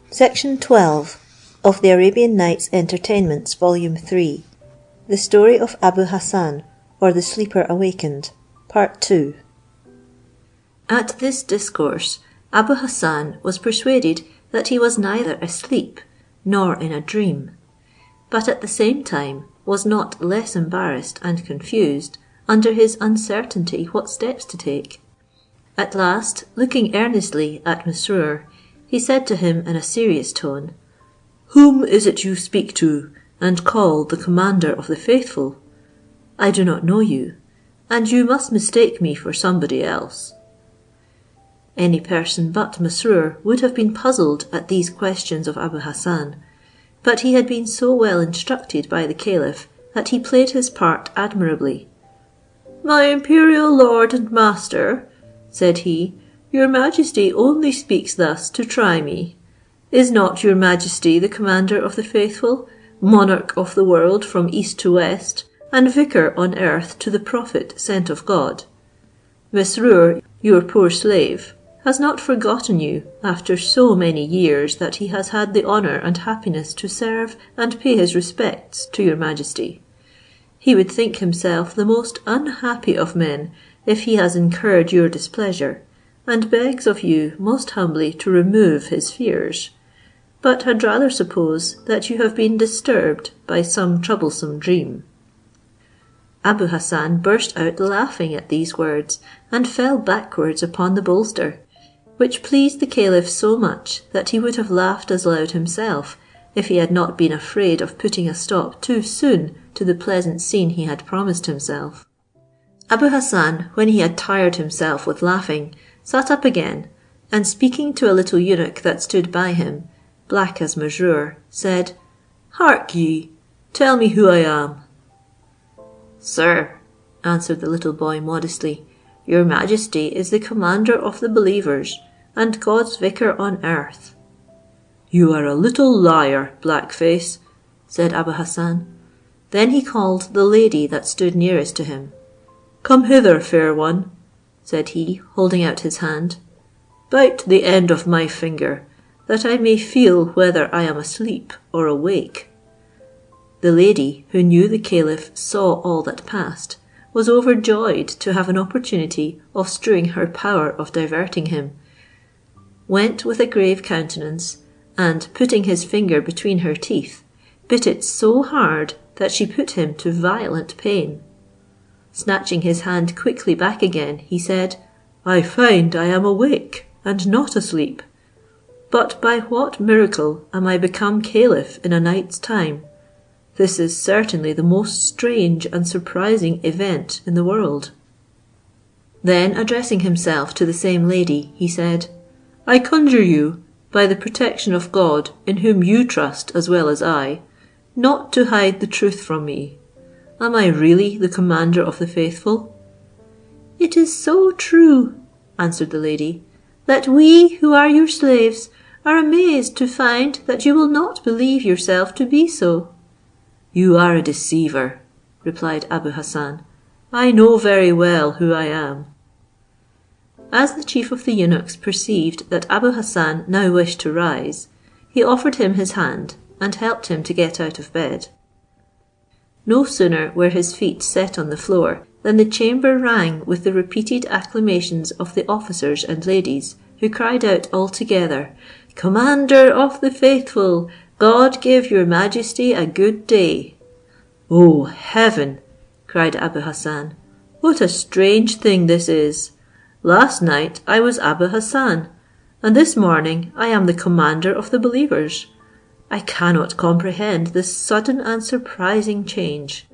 Section 12 of the Arabian Nights Entertainments, Volume 3. The Story of Abu Hassan, or the Sleeper Awakened, Part 2. At this discourse, Abu Hassan was persuaded that he was neither asleep nor in a dream, but at the same time was not less embarrassed and confused under his uncertainty what steps to take. At last, looking earnestly at Mesrour, he said to him in a serious tone, "Whom is it you speak to, and call the commander of the faithful? I do not know you, and you must mistake me for somebody else." Any person but Mesrour would have been puzzled at these questions of Abu Hassan, but he had been so well instructed by the Caliph that he played his part admirably. "My imperial lord and master," said he, "your majesty only speaks thus to try me. Is not your majesty the commander of the faithful, monarch of the world from east to west, and vicar on earth to the prophet sent of God? Mesrour, your poor slave, has not forgotten you after so many years that he has had the honour and happiness to serve and pay his respects to your majesty. He would think himself the most unhappy of men if he has incurred your displeasure, and begs of you most humbly to remove his fears, but had rather suppose that you have been disturbed by some troublesome dream." Abu Hassan burst out laughing at these words, and fell backwards upon the bolster, which pleased the Caliph so much that he would have laughed as loud himself, if he had not been afraid of putting a stop too soon to the pleasant scene he had promised himself. Abu Hassan, when he had tired himself with laughing, sat up again, and speaking to a little eunuch that stood by him, black as Mesrour, said, "Hark ye, tell me who I am." "Sir," answered the little boy modestly, "your majesty is the commander of the believers, and God's vicar on earth." "You are a little liar, black-face," said Abu Hassan. Then he called the lady that stood nearest to him. "Come hither, fair one," said he, holding out his hand. "Bite the end of my finger, that I may feel whether I am asleep or awake." The lady, who knew the Caliph saw all that passed, was overjoyed to have an opportunity of strewing her power of diverting him, went with a grave countenance, and putting his finger between her teeth, bit it so hard that she put him to violent pain. Snatching his hand quickly back again, he said, "I find I am awake and not asleep. But by what miracle am I become Caliph in a night's time? This is certainly the most strange and surprising event in the world." Then, addressing himself to the same lady, he said, "I conjure you, by the protection of God, in whom you trust as well as I, not to hide the truth from me. Am I really the commander of the faithful?" "It is so true," answered the lady, "that we who are your slaves are amazed to find that you will not believe yourself to be so." "You are a deceiver," replied Abu Hassan. "I know very well who I am." As the chief of the eunuchs perceived that Abu Hassan now wished to rise, he offered him his hand, and helped him to get out of bed. No sooner were his feet set on the floor than the chamber rang with the repeated acclamations of the officers and ladies, who cried out all together, "Commander of the faithful, God give your majesty a good day." "Oh, heaven!" cried Abu Hassan, "what a strange thing this is! Last night I was Abu Hassan, and this morning I am the commander of the believers. I cannot comprehend this sudden and surprising change."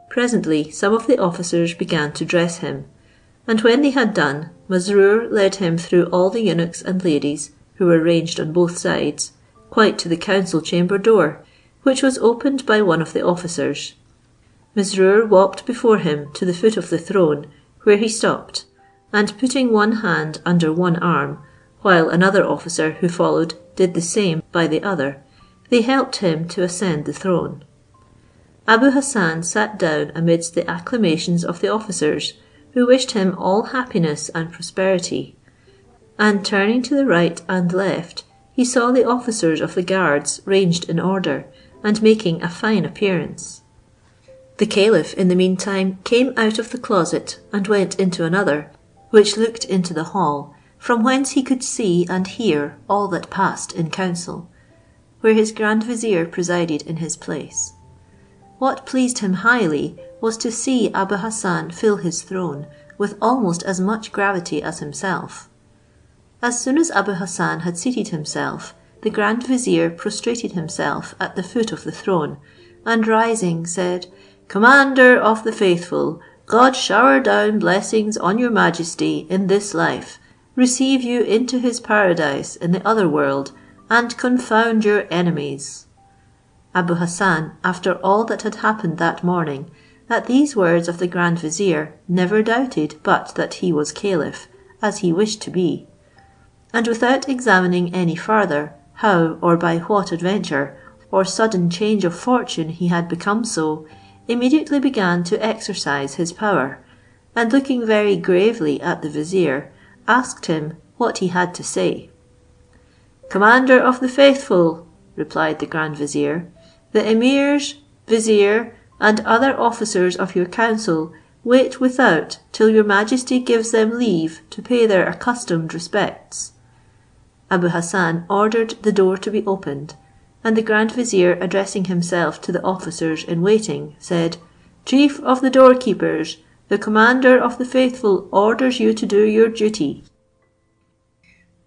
Presently some of the officers began to dress him, and when they had done, Mesrour led him through all the eunuchs and ladies, who were ranged on both sides, quite to the council chamber door, which was opened by one of the officers. Mesrour walked before him to the foot of the throne, where he stopped, and putting one hand under one arm, while another officer who followed did the same by the other, they helped him to ascend the throne. Abu Hassan sat down amidst the acclamations of the officers, who wished him all happiness and prosperity. and turning to the right and left, he saw the officers of the guards ranged in order, and making a fine appearance. The Caliph in the meantime came out of the closet and went into another, which looked into the hall, from whence he could see and hear all that passed in council, where his grand vizier presided in his place. What pleased him highly was to see Abu Hassan fill his throne with almost as much gravity as himself. As soon as Abu Hassan had seated himself, the grand vizier prostrated himself at the foot of the throne, and rising said, "Commander of the faithful, God shower down blessings on your majesty in this life, receive you into his paradise in the other world, and confound your enemies." Abu Hassan, after all that had happened that morning, at these words of the grand vizier, never doubted but that he was caliph, as he wished to be; and without examining any farther how or by what adventure or sudden change of fortune he had become so, immediately began to exercise his power, and looking very gravely at the vizier, asked him what he had to say. "Commander of the faithful," replied the grand vizier, "the emirs, vizier, and other officers of your council wait without till your majesty gives them leave to pay their accustomed respects." Abu Hassan ordered the door to be opened, and the grand vizier, addressing himself to the officers in waiting, said, "Chief of the doorkeepers, the commander of the faithful orders you to do your duty."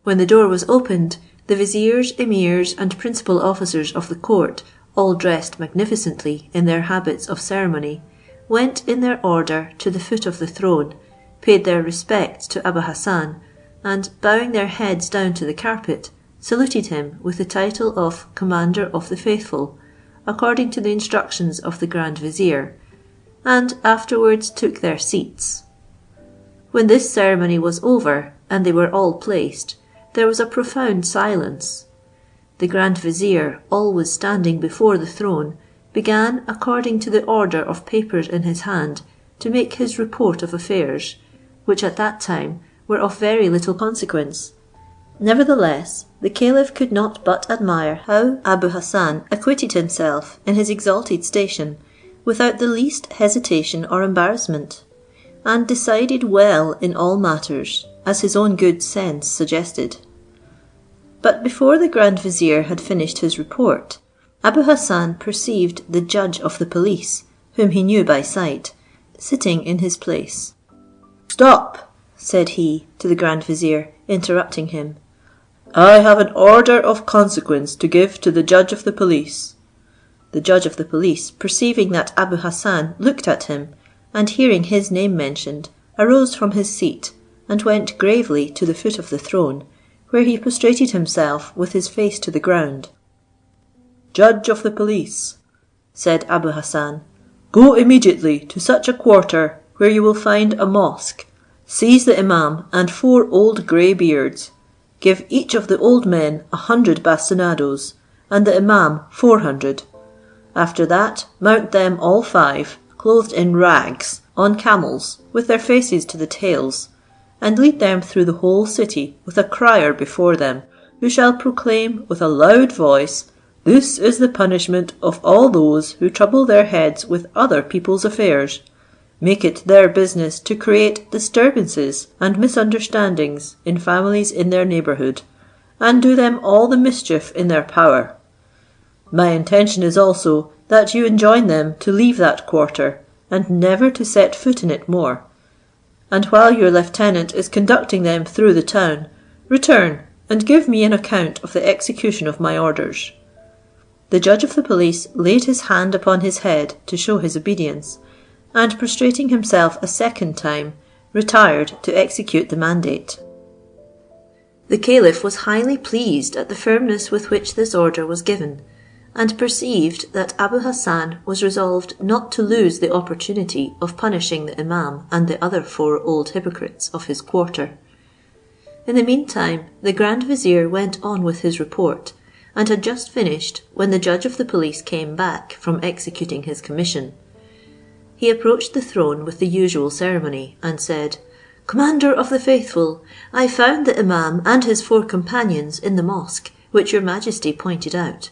When the door was opened, the viziers, emirs, and principal officers of the court, all dressed magnificently in their habits of ceremony, went in their order to the foot of the throne, paid their respects to Abu Hassan, and, bowing their heads down to the carpet, saluted him with the title of Commander of the Faithful, according to the instructions of the grand vizier, and afterwards took their seats. When this ceremony was over, and they were all placed, there was a profound silence. The grand vizier, always standing before the throne, began, according to the order of papers in his hand, to make his report of affairs, which at that time were of very little consequence. Nevertheless, the caliph could not but admire how Abu Hassan acquitted himself in his exalted station, without the least hesitation or embarrassment, and decided well in all matters, as his own good sense suggested. But before the grand vizier had finished his report, Abu Hassan perceived the judge of the police, whom he knew by sight, sitting in his place. "Stop," said he to the grand vizier, interrupting him. "I have an order of consequence to give to the judge of the police." The judge of the police, perceiving that Abu Hassan looked at him, and hearing his name mentioned, arose from his seat, and went gravely to the foot of the throne, where he prostrated himself with his face to the ground. "Judge of the police," said Abu Hassan, "go immediately to such a quarter where you will find a mosque. Seize the imam and 4 old grey beards. Give each of the old men 100 bastinadoes, and the imam 400. After that, mount them all 5, clothed in rags, on camels, with their faces to the tails, and lead them through the whole city with a crier before them, who shall proclaim with a loud voice, 'This is the punishment of all those who trouble their heads with other people's affairs.' Make it their business to create disturbances and misunderstandings in families in their neighbourhood, and do them all the mischief in their power. My intention is also that you enjoin them to leave that quarter, and never to set foot in it more. And while your lieutenant is conducting them through the town, return and give me an account of the execution of my orders." The judge of the police laid his hand upon his head to show his obedience, and prostrating himself a second time, retired to execute the mandate. The caliph was highly pleased at the firmness with which this order was given, and perceived that Abu Hassan was resolved not to lose the opportunity of punishing the imam and the other 4 old hypocrites of his quarter. In the meantime, the grand vizier went on with his report, and had just finished when the judge of the police came back from executing his commission. He approached the throne with the usual ceremony, and said, "Commander of the Faithful, I found the Imam and his 4 companions in the mosque, which your Majesty pointed out,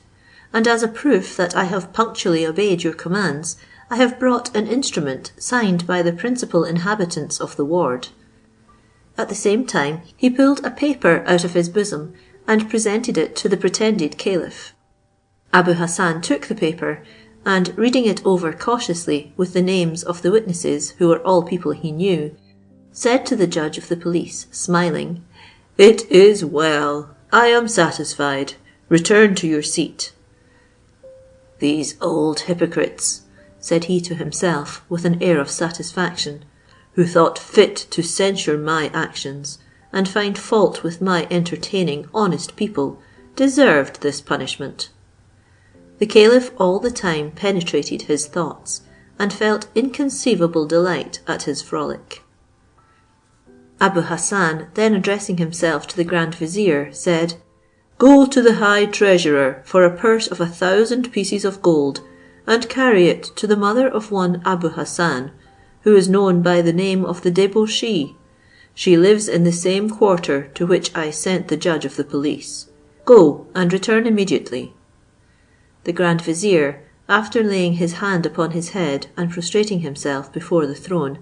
and as a proof that I have punctually obeyed your commands, I have brought an instrument signed by the principal inhabitants of the ward." At the same time he pulled a paper out of his bosom and presented it to the pretended caliph. Abu Hassan took the paper, and reading it over cautiously with the names of the witnesses, who were all people he knew, said to the judge of the police, smiling, "It is well. I am satisfied. Return to your seat." "These old hypocrites," said he to himself with an air of satisfaction, "who thought fit to censure my actions, and find fault with my entertaining honest people, deserved this punishment." The caliph all the time penetrated his thoughts, and felt inconceivable delight at his frolic. Abu Hassan, then addressing himself to the Grand Vizier, said, "Go to the High Treasurer for a purse of 1,000 pieces of gold, and carry it to the mother of one Abu Hassan, who is known by the name of the debauchee. She lives in the same quarter to which I sent the judge of the police. Go, and return immediately." The Grand Vizier, after laying his hand upon his head and prostrating himself before the throne,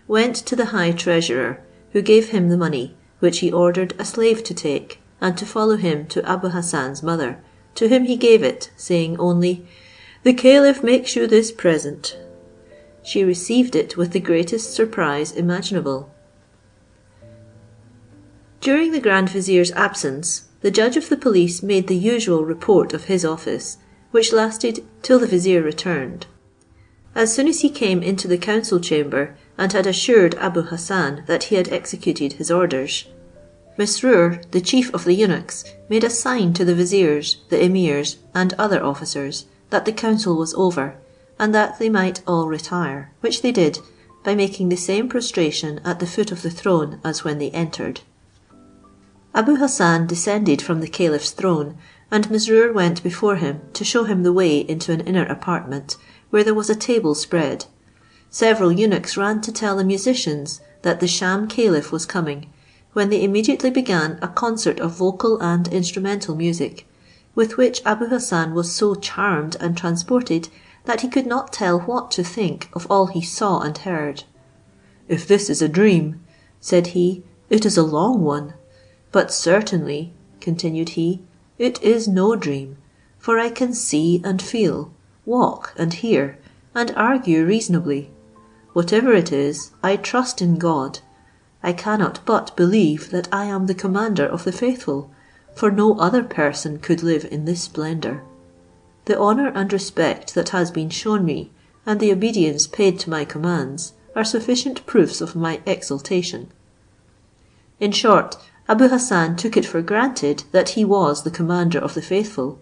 went to the High Treasurer, who gave him the money, which he ordered a slave to take, and to follow him to Abu Hassan's mother, to whom he gave it, saying only, "The caliph makes you this present." She received it with the greatest surprise imaginable. During the Grand Vizier's absence, the judge of the police made the usual report of his office, which lasted till the Vizier returned. As soon as he came into the council chamber, and had assured Abu Hassan that he had executed his orders, Mesrour, the chief of the eunuchs, made a sign to the viziers, the emirs, and other officers, that the council was over, and that they might all retire, which they did, by making the same prostration at the foot of the throne as when they entered. Abu Hassan descended from the caliph's throne, and Mesrour went before him to show him the way into an inner apartment, where there was a table spread. Several eunuchs ran to tell the musicians that the sham caliph was coming, when they immediately began a concert of vocal and instrumental music, with which Abu Hassan was so charmed and transported that he could not tell what to think of all he saw and heard. "If this is a dream," said he, "it is a long one. But certainly," continued he, "it is no dream, for I can see and feel, walk and hear, and argue reasonably. Whatever it is, I trust in God. I cannot but believe that I am the commander of the faithful, for no other person could live in this splendour. The honour and respect that has been shown me, and the obedience paid to my commands, are sufficient proofs of my exaltation." In short, Abu Hassan took it for granted that he was the commander of the faithful,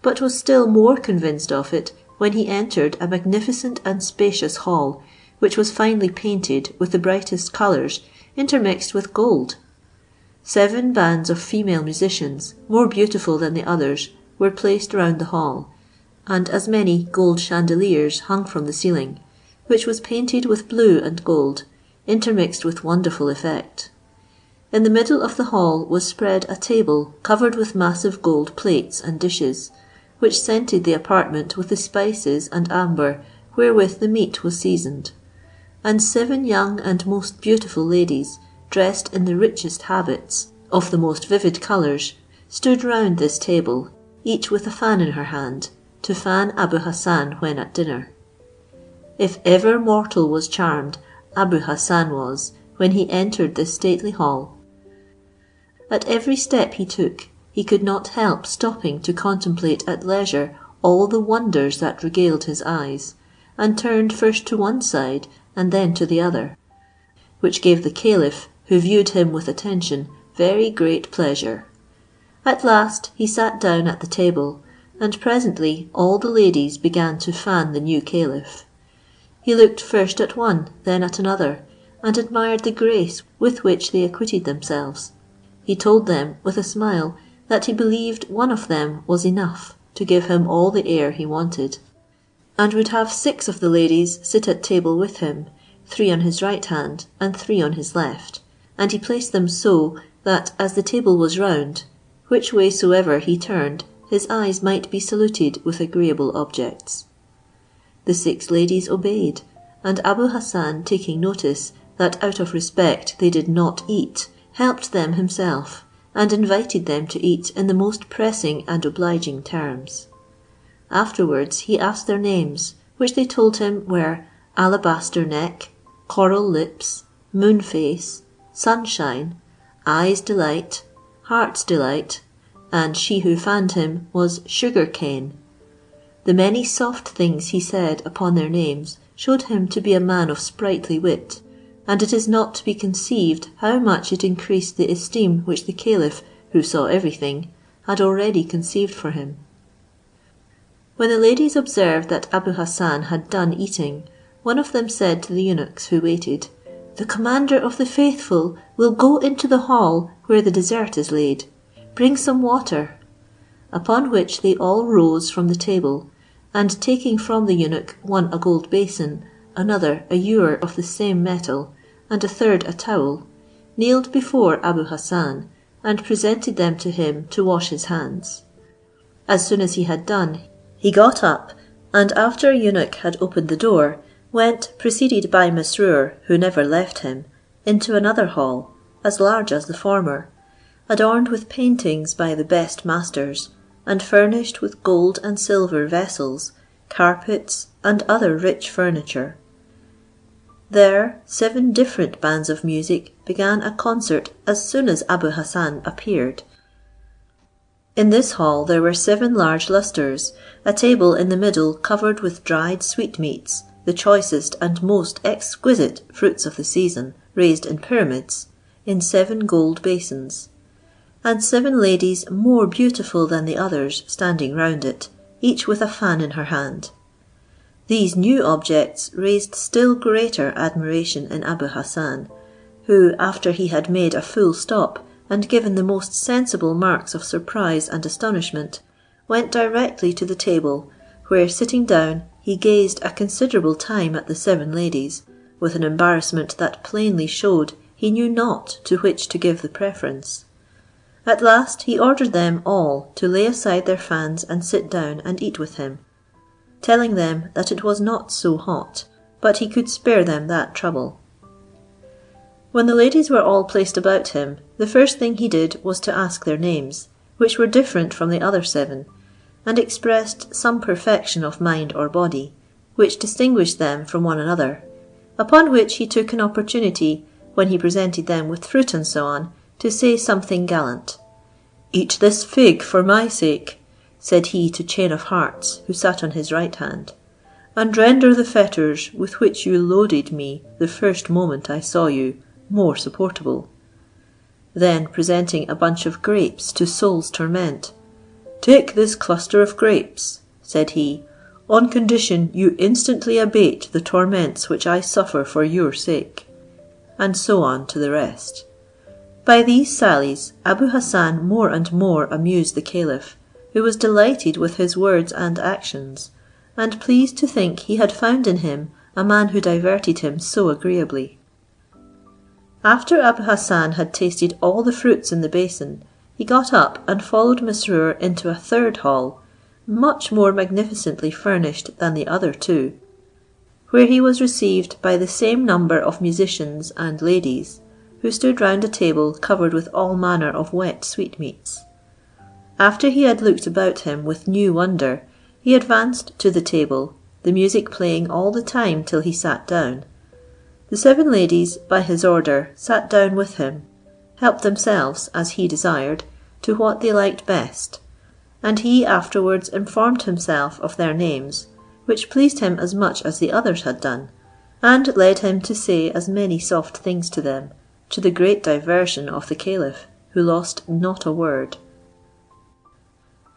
but was still more convinced of it when he entered a magnificent and spacious hall, which was finely painted with the brightest colours intermixed with gold. 7 bands of female musicians, more beautiful than the others, were placed round the hall, and as many gold chandeliers hung from the ceiling, which was painted with blue and gold, intermixed with wonderful effect. In the middle of the hall was spread a table covered with massive gold plates and dishes, which scented the apartment with the spices and amber wherewith the meat was seasoned, and 7 young and most beautiful ladies, dressed in the richest habits, of the most vivid colours, stood round this table, each with a fan in her hand, to fan Abu Hassan when at dinner. If ever mortal was charmed, Abu Hassan was, when he entered this stately hall. At every step he took, he could not help stopping to contemplate at leisure all the wonders that regaled his eyes, and turned first to one side and then to the other, which gave the caliph, who viewed him with attention, very great pleasure. At last he sat down at the table, and presently all the ladies began to fan the new caliph. He looked first at one, then at another, and admired the grace with which they acquitted themselves. He told them, with a smile, that he believed one of them was enough to give him all the air he wanted, and would have 6 of the ladies sit at table with him, 3 on his right hand and 3 on his left, and he placed them so that, as the table was round, which way soever he turned, his eyes might be saluted with agreeable objects. The 6 ladies obeyed, and Abu Hassan, taking notice that out of respect they did not eat, helped them himself, and invited them to eat in the most pressing and obliging terms. Afterwards he asked their names, which they told him were Alabaster Neck, Coral Lips, Moon Face, Sunshine, Eye's Delight, Heart's Delight, and she who fanned him was Sugar Cane. The many soft things he said upon their names showed him to be a man of sprightly wit, and it is not to be conceived how much it increased the esteem which the Caliph, who saw everything, had already conceived for him. When the ladies observed that Abu Hassan had done eating, one of them said to the eunuchs who waited, "The commander of the faithful will go into the hall where the dessert is laid. Bring some water." Upon which they all rose from the table, and taking from the eunuch one a gold basin, another a ewer of the same metal, and a third a towel, kneeled before Abu Hassan, and presented them to him to wash his hands. As soon as he had done, he got up, and after a eunuch had opened the door, went, preceded by Mesrour, who never left him, into another hall, as large as the former, adorned with paintings by the best masters, and furnished with gold and silver vessels, carpets, and other rich furniture. There 7 different bands of music began a concert as soon as Abu Hassan appeared. In this hall there were 7 large lustres, a table in the middle covered with dried sweetmeats, the choicest and most exquisite fruits of the season, raised in pyramids, in 7 gold basins, and 7 ladies more beautiful than the others standing round it, each with a fan in her hand. These new objects raised still greater admiration in Abu Hassan, who, after he had made a full stop, and given the most sensible marks of surprise and astonishment, went directly to the table, where, sitting down, he gazed a considerable time at the 7 ladies, with an embarrassment that plainly showed he knew not to which to give the preference. At last he ordered them all to lay aside their fans and sit down and eat with him, telling them that it was not so hot, but he could spare them that trouble. When the ladies were all placed about him, the first thing he did was to ask their names, which were different from the other 7, and expressed some perfection of mind or body, which distinguished them from one another, upon which he took an opportunity, when he presented them with fruit and so on, to say something gallant. "Eat this fig for my sake," said he to Chain of Hearts, who sat on his right hand, "and render the fetters with which you loaded me the first moment I saw you more supportable." Then, presenting a bunch of grapes to Soul's Torment, "Take this cluster of grapes," said he, "on condition you instantly abate the torments which I suffer for your sake," and so on to the rest. By these sallies Abu Hassan more and more amused the Caliph, who was delighted with his words and actions, and pleased to think he had found in him a man who diverted him so agreeably. After Abu Hassan had tasted all the fruits in the basin, he got up and followed Mesrour into a 3rd hall, much more magnificently furnished than the other 2, where he was received by the same number of musicians and ladies, who stood round a table covered with all manner of wet sweetmeats. After he had looked about him with new wonder, he advanced to the table, the music playing all the time till he sat down. The 7 ladies, by his order, sat down with him, helped themselves, as he desired, to what they liked best, and he afterwards informed himself of their names, which pleased him as much as the others had done, and led him to say as many soft things to them, to the great diversion of the Caliph, who lost not a word.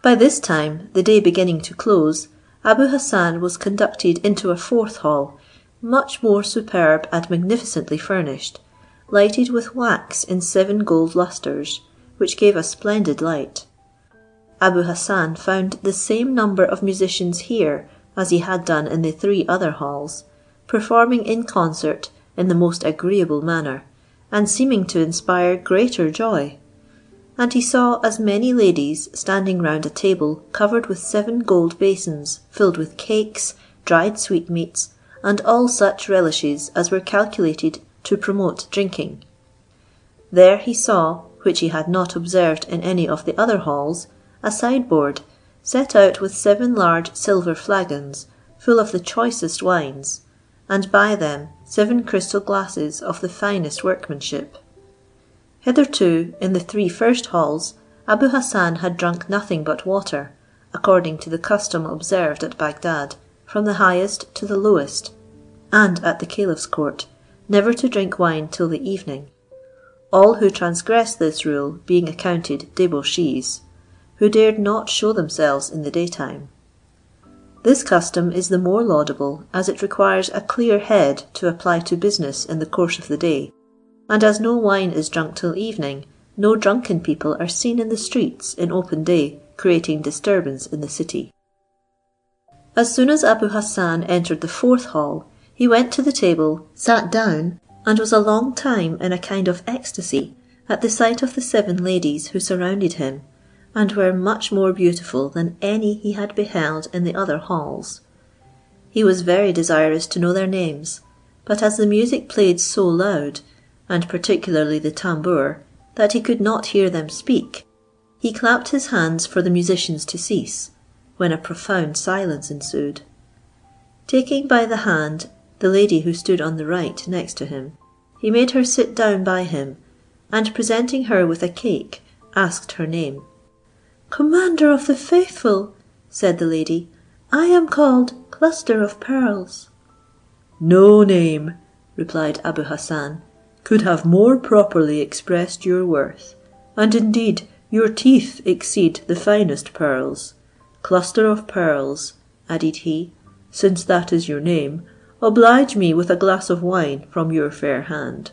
By this time, the day beginning to close, Abu Hassan was conducted into a 4th hall, much more superb and magnificently furnished, lighted with wax in 7 gold lustres, which gave a splendid light. Abu Hassan found the same number of musicians here as he had done in the 3 other halls, performing in concert in the most agreeable manner, and seeming to inspire greater joy. And he saw as many ladies standing round a table covered with 7 gold basins filled with cakes, dried sweetmeats, and all such relishes as were calculated to promote drinking. There he saw, which he had not observed in any of the other halls, a sideboard set out with 7 large silver flagons full of the choicest wines, and by them 7 crystal glasses of the finest workmanship. Hitherto, in the 3 first halls, Abu Hassan had drunk nothing but water, according to the custom observed at Baghdad, from the highest to the lowest, and at the caliph's court, never to drink wine till the evening, all who transgressed this rule being accounted debauchees, who dared not show themselves in the daytime. This custom is the more laudable as it requires a clear head to apply to business in the course of the day, and as no wine is drunk till evening, no drunken people are seen in the streets in open day, creating disturbance in the city. As soon as Abu Hassan entered the 4th hall, he went to the table, sat down, and was a long time in a kind of ecstasy at the sight of the 7 ladies who surrounded him, and were much more beautiful than any he had beheld in the other halls. He was very desirous to know their names, but as the music played so loud, and particularly the tambour, that he could not hear them speak, he clapped his hands for the musicians to cease, when a profound silence ensued. Taking by the hand the lady who stood on the right next to him, he made her sit down by him, and presenting her with a cake, asked her name. "Commander of the Faithful," said the lady, "I am called Cluster of Pearls." "No name," replied Abu Hassan, "could have more properly expressed your worth, and indeed your teeth exceed the finest pearls. Cluster of Pearls," added he, "since that is your name, oblige me with a glass of wine from your fair hand."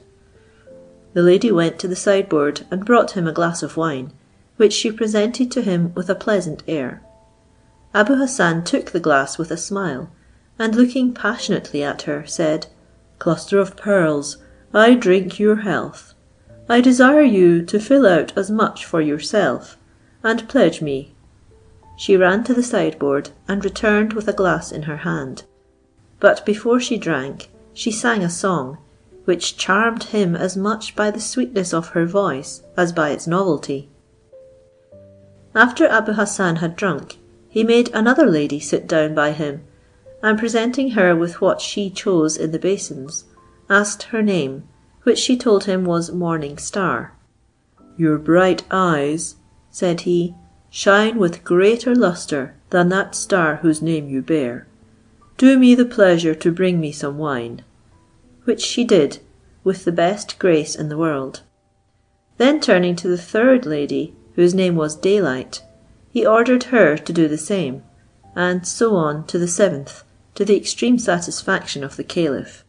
The lady went to the sideboard and brought him a glass of wine, which she presented to him with a pleasant air. Abu Hassan took the glass with a smile, and looking passionately at her, said, "Cluster of Pearls, I drink your health. I desire you to fill out as much for yourself, and pledge me." She ran to the sideboard and returned with a glass in her hand, but before she drank, she sang a song, which charmed him as much by the sweetness of her voice as by its novelty. After Abu Hassan had drunk, he made another lady sit down by him, and presenting her with what she chose in the basins, asked her name, which she told him was Morning Star. "Your bright eyes," said he, "shine with greater lustre than that star whose name you bear. Do me the pleasure to bring me some wine," which she did, with the best grace in the world. Then turning to the 3rd lady, whose name was Daylight, he ordered her to do the same, and so on to the 7th, to the extreme satisfaction of the caliph.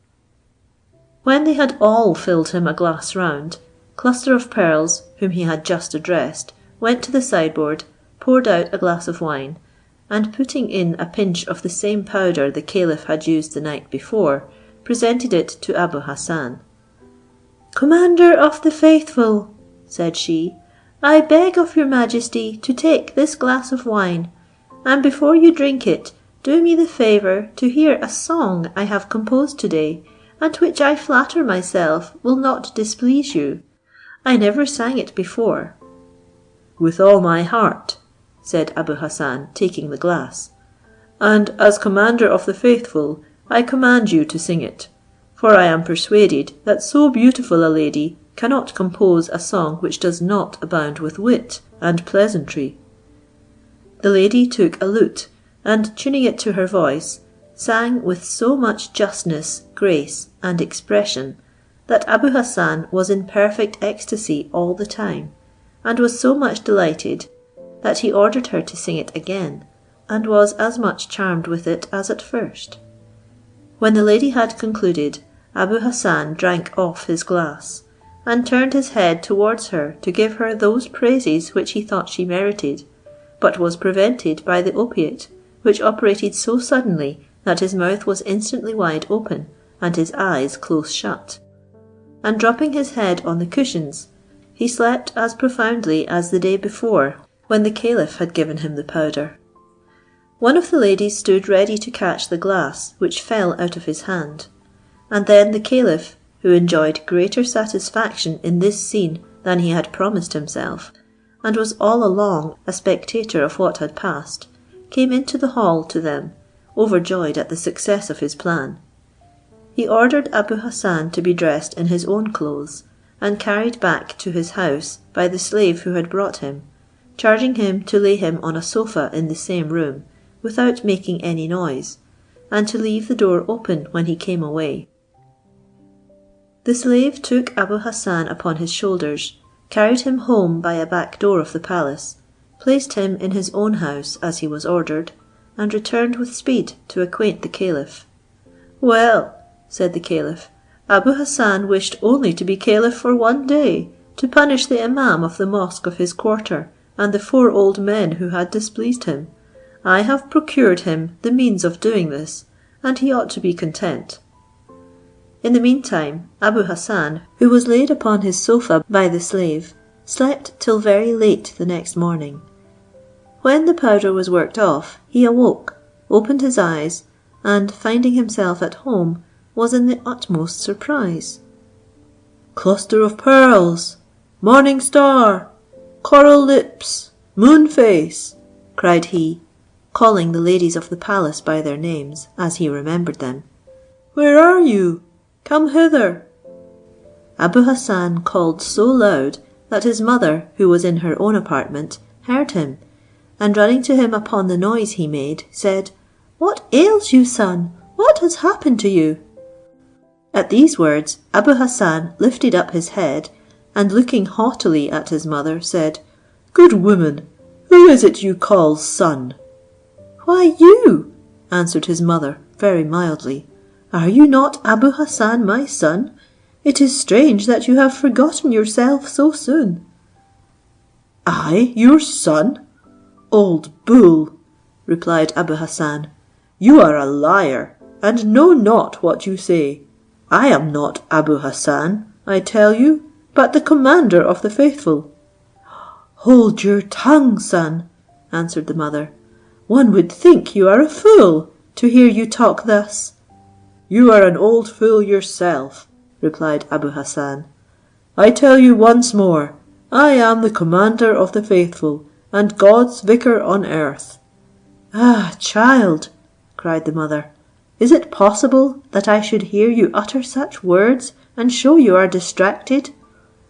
When they had all filled him a glass round, Cluster of Pearls, whom he had just addressed, went to the sideboard, poured out a glass of wine, and putting in a pinch of the same powder the caliph had used the night before, presented it to Abu Hassan. "Commander of the Faithful," said she, "I beg of your majesty to take this glass of wine, and before you drink it, do me the favour to hear a song I have composed today, and which I flatter myself will not displease you. I never sang it before." "With all my heart," said Abu Hassan, taking the glass, "and as Commander of the Faithful, I command you to sing it, for I am persuaded that so beautiful a lady cannot compose a song which does not abound with wit and pleasantry." The lady took a lute, and tuning it to her voice, sang with so much justness, grace, and expression, that Abu Hassan was in perfect ecstasy all the time, and was so much delighted, that he ordered her to sing it again, and was as much charmed with it as at first. When the lady had concluded, Abu Hassan drank off his glass, and turned his head towards her to give her those praises which he thought she merited, but was prevented by the opiate, which operated so suddenly that his mouth was instantly wide open, and his eyes close shut, and dropping his head on the cushions, he slept as profoundly as the day before when the Caliph had given him the powder. One of the ladies stood ready to catch the glass which fell out of his hand, and then the Caliph, who enjoyed greater satisfaction in this scene than he had promised himself, and was all along a spectator of what had passed, came into the hall to them, overjoyed at the success of his plan. He ordered Abu Hassan to be dressed in his own clothes, and carried back to his house by the slave who had brought him, charging him to lay him on a sofa in the same room, without making any noise, and to leave the door open when he came away. The slave took Abu Hassan upon his shoulders, carried him home by a back door of the palace, placed him in his own house as he was ordered, and returned with speed to acquaint the Caliph. "Well," said the Caliph, "Abu Hassan wished only to be Caliph for one day, to punish the Imam of the mosque of his quarter, and the 4 old men who had displeased him. I have procured him the means of doing this, and he ought to be content." In the meantime, Abu Hassan, who was laid upon his sofa by the slave, slept till very late the next morning. When the powder was worked off, he awoke, opened his eyes, and finding himself at home, was in the utmost surprise. "Cluster of pearls! Morning star! Coral lips! Moon face!" cried he, calling the ladies of the palace by their names, as he remembered them. "Where are you? Come hither." Abu Hassan called so loud that his mother, who was in her own apartment, heard him, and running to him upon the noise he made, said, "What ails you, son? What has happened to you?" At these words Abu Hassan lifted up his head, and looking haughtily at his mother, said, "Good woman, who is it you call son?" "Why, you," answered his mother very mildly. "Are you not Abu Hassan, my son? It is strange that you have forgotten yourself so soon." "I, your son? Old bull," replied Abu Hassan, "you are a liar, and know not what you say. I am not Abu Hassan, I tell you, but the commander of the faithful." "Hold your tongue, son," answered the mother. "One would think you are a fool to hear you talk thus." "You are an old fool yourself," replied Abu Hassan. "I tell you once more, I am the commander of the faithful, and God's vicar on earth." "Ah, child," cried the mother, "is it possible that I should hear you utter such words, and show you are distracted?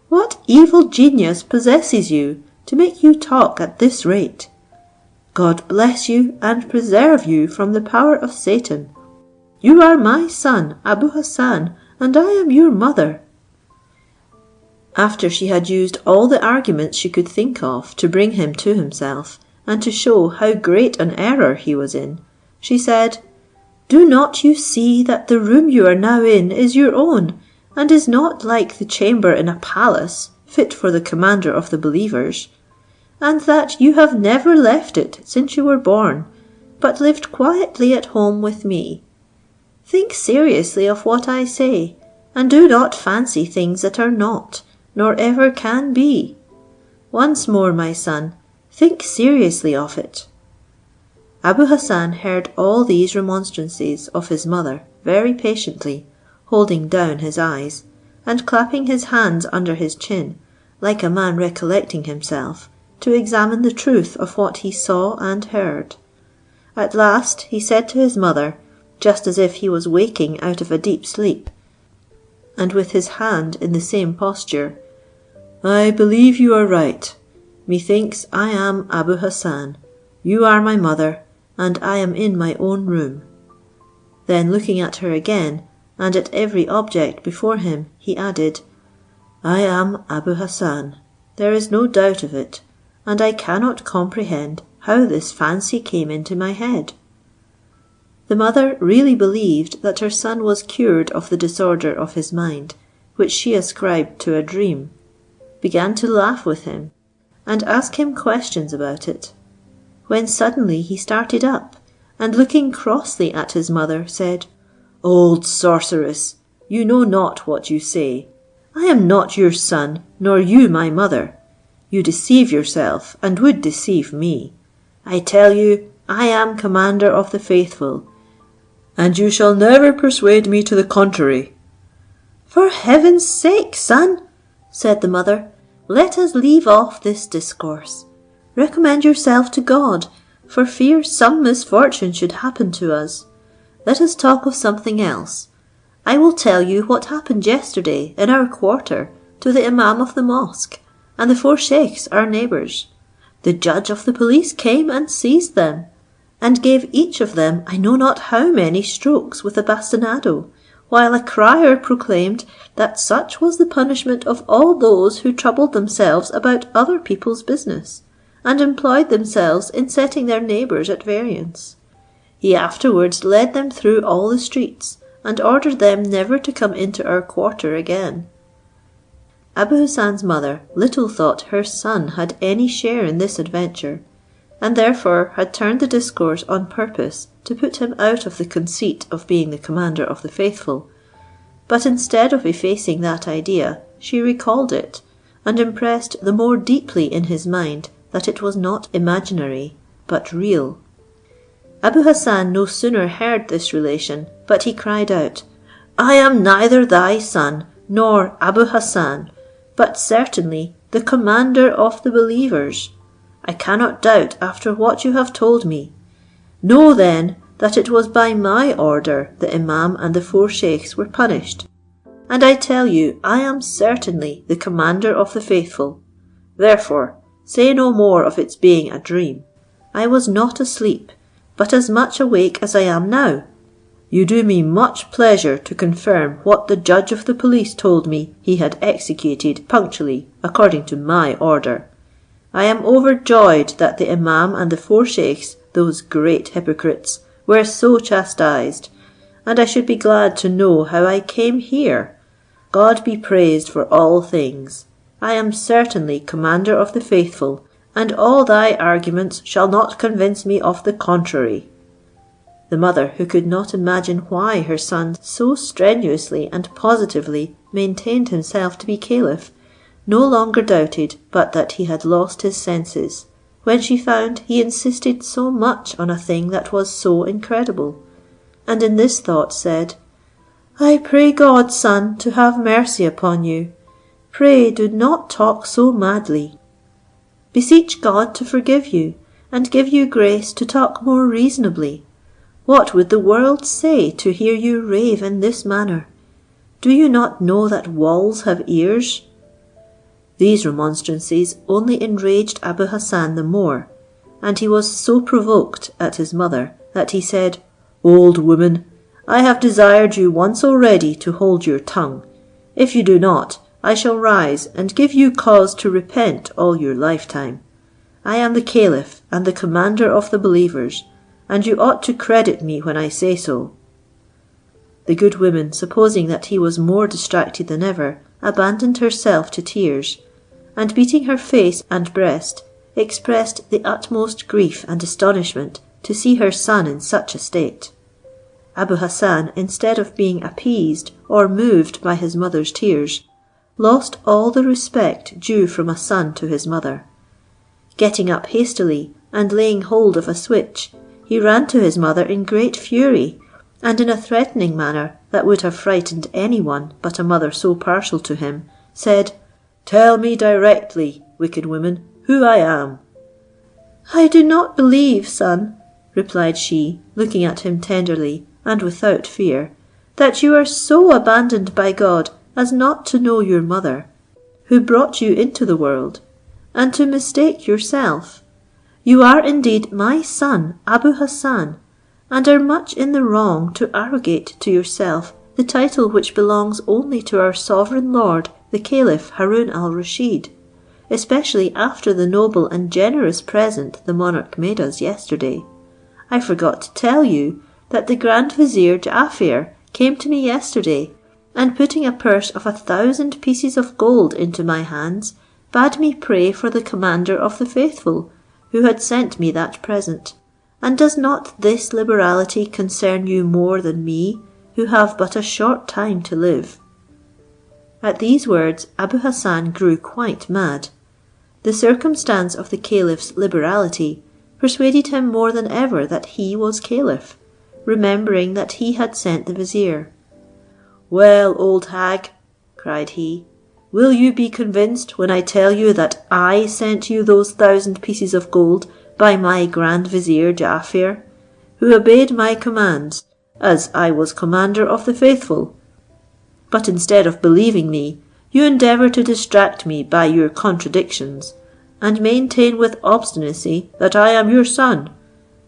What evil genius possesses you to make you talk at this rate? God bless you and preserve you from the power of Satan. You are my son, Abu Hassan, and I am your mother." After she had used all the arguments she could think of to bring him to himself, and to show how great an error he was in, she said, "Do not you see that the room you are now in is your own, and is not like the chamber in a palace fit for the commander of the believers, and that you have never left it since you were born, but lived quietly at home with me? Think seriously of what I say, and do not fancy things that are not, nor ever can be. Once more, my son, think seriously of it." Abu Hassan heard all these remonstrances of his mother very patiently, holding down his eyes, and clapping his hands under his chin, like a man recollecting himself, to examine the truth of what he saw and heard. At last he said to his mother, just as if he was waking out of a deep sleep, and with his hand in the same posture, "I believe you are right. Methinks I am Abu Hassan. You are my mother, and I am in my own room." Then looking at her again, and at every object before him, he added, "I am Abu Hassan. There is no doubt of it, and I cannot comprehend how this fancy came into my head." The mother really believed that her son was cured of the disorder of his mind, which she ascribed to a dream, began to laugh with him, and ask him questions about it, when suddenly he started up, and looking crossly at his mother, said, Old sorceress, you know not what you say. I am not your son, nor you my mother. You deceive yourself, and would deceive me. I tell you, I am commander of the faithful, and you shall never persuade me to the contrary." "For heaven's sake, son," said the mother, "let us leave off this discourse. Recommend yourself to God, for fear some misfortune should happen to us. Let us talk of something else. I will tell you what happened yesterday in our quarter to the imam of the mosque and the 4 sheikhs, our neighbours. The judge of the police came and seized them, and gave each of them I know not how many strokes with a bastinado, while a crier proclaimed that such was the punishment of all those who troubled themselves about other people's business, and employed themselves in setting their neighbours at variance. He afterwards led them through all the streets, and ordered them never to come into our quarter again." Abu Hassan's mother little thought her son had any share in this adventure, and therefore had turned the discourse on purpose to put him out of the conceit of being the commander of the faithful. But instead of effacing that idea, she recalled it, and impressed the more deeply in his mind that it was not imaginary, but real. Abu Hassan no sooner heard this relation, but he cried out, "I am neither thy son nor Abu Hassan, but certainly the commander of the believers. I cannot doubt after what you have told me. Know then that it was by my order the imam and the 4 sheikhs were punished. And I tell you, I am certainly the commander of the faithful. Therefore, say no more of its being a dream. I was not asleep, but as much awake as I am now. You do me much pleasure to confirm what the judge of the police told me he had executed punctually according to my order. I am overjoyed that the imam and the 4 sheikhs, those great hypocrites, were so chastised, and I should be glad to know how I came here. God be praised for all things. I am certainly commander of the faithful, and all thy arguments shall not convince me of the contrary." The mother, who could not imagine why her son so strenuously and positively maintained himself to be caliph, no longer doubted but that he had lost his senses, when she found he insisted so much on a thing that was so incredible, and in this thought said, "I pray God, son, to have mercy upon you. Pray do not talk so madly. Beseech God to forgive you, and give you grace to talk more reasonably. What would the world say to hear you rave in this manner? Do you not know that walls have ears?" These remonstrances only enraged Abu Hassan the more, and he was so provoked at his mother that he said, "Old woman, I have desired you once already to hold your tongue. If you do not, I shall rise and give you cause to repent all your lifetime. I am the caliph and the commander of the believers, and you ought to credit me when I say so." The good woman, supposing that he was more distracted than ever, abandoned herself to tears, and beating her face and breast, expressed the utmost grief and astonishment to see her son in such a state. Abu Hassan, instead of being appeased or moved by his mother's tears, lost all the respect due from a son to his mother. Getting up hastily, and laying hold of a switch, he ran to his mother in great fury, and in a threatening manner that would have frightened any one but a mother so partial to him, said, "Tell me directly, wicked woman, who I am." "I do not believe, son," replied she, looking at him tenderly and without fear, "that you are so abandoned by God as not to know your mother, who brought you into the world, and to mistake yourself. You are indeed my son Abu Hassan, and are much in the wrong to arrogate to yourself the title which belongs only to our sovereign lord the Caliph Harun al-Rashid, especially after the noble and generous present the monarch made us yesterday. I forgot to tell you that the Grand Vizier Ja'afir came to me yesterday, and putting a purse of 1,000 pieces of gold into my hands, bade me pray for the commander of the faithful, who had sent me that present. And does not this liberality concern you more than me, who have but a short time to live." At these words Abu Hassan grew quite mad. The circumstance of the caliph's liberality persuaded him more than ever that he was caliph, remembering that he had sent the vizier. "Well, old hag," cried he, "will you be convinced when I tell you that I sent you those 1,000 pieces of gold by my grand vizier Ja'afar, who obeyed my commands, as I was commander of the faithful? But instead of believing me, you endeavour to distract me by your contradictions, and maintain with obstinacy that I am your son.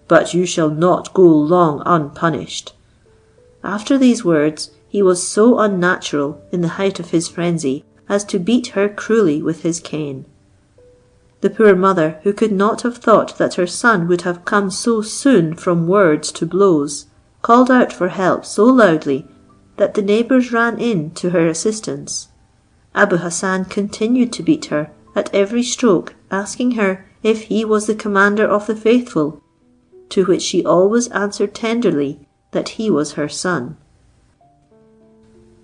But you shall not go long unpunished." After these words, he was so unnatural in the height of his frenzy as to beat her cruelly with his cane. The poor mother, who could not have thought that her son would have come so soon from words to blows, called out for help so loudly that the neighbours ran in to her assistance. Abu Hassan continued to beat her at every stroke, asking her if he was the commander of the faithful, to which she always answered tenderly that he was her son.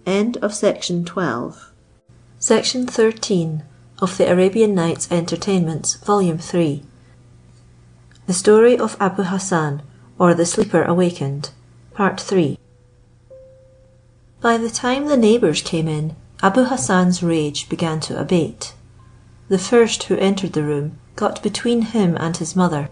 End of Section 12. Section 13 of the Arabian Nights Entertainments, Volume 3. The Story of Abu Hassan, or the Sleeper Awakened, Part 3. By the time the neighbours came in, Abu Hassan's rage began to abate. The first who entered the room got between him and his mother,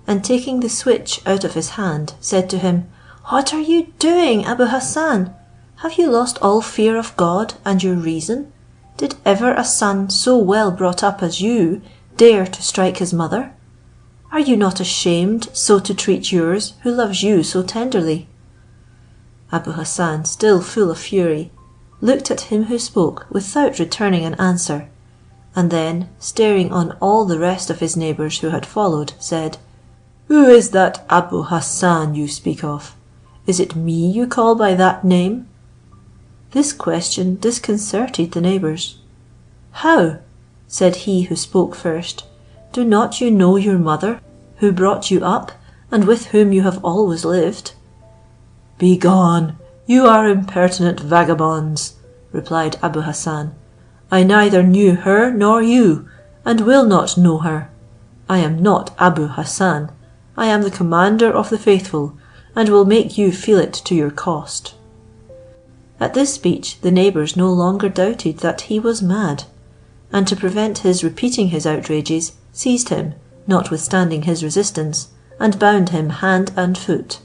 and taking the switch out of his hand, said to him, "What are you doing, Abu Hassan? Have you lost all fear of God and your reason? Did ever a son so well brought up as you dare to strike his mother? Are you not ashamed so to treat yours who loves you so tenderly?" Abu Hassan, still full of fury, looked at him who spoke without returning an answer, and then, staring on all the rest of his neighbours who had followed, said, "Who is that Abu Hassan you speak of? Is it me you call by that name?" This question disconcerted the neighbours. "How?" said he who spoke first. "Do not you know your mother, who brought you up, and with whom you have always lived?" "Begone, you are impertinent vagabonds," replied Abu Hassan. "I neither knew her nor you, and will not know her. I am not Abu Hassan. I am the commander of the faithful, and will make you feel it to your cost." At this speech the neighbours no longer doubted that he was mad, and to prevent his repeating his outrages, seized him, notwithstanding his resistance, and bound him hand and foot.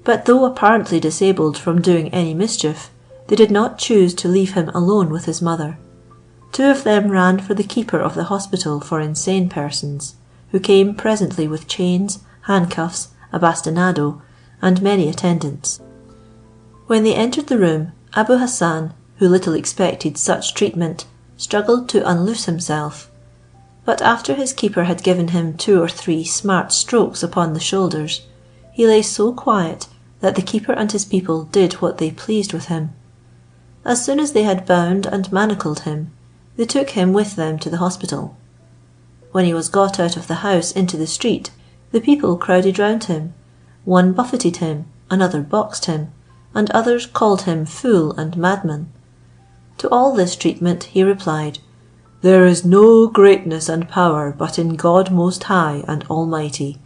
But though apparently disabled from doing any mischief, they did not choose to leave him alone with his mother. Two of them ran for the keeper of the hospital for insane persons, who came presently with chains, handcuffs, a bastinado, and many attendants. When they entered the room, Abu Hassan, who little expected such treatment, struggled to unloose himself, but after his keeper had given him 2 or 3 smart strokes upon the shoulders, he lay so quiet that the keeper and his people did what they pleased with him. As soon as they had bound and manacled him, they took him with them to the hospital. When he was got out of the house into the street, the people crowded round him. One buffeted him, another boxed him, and others called him fool and madman. To all this treatment he replied, "There is no greatness and power but in God Most High and Almighty.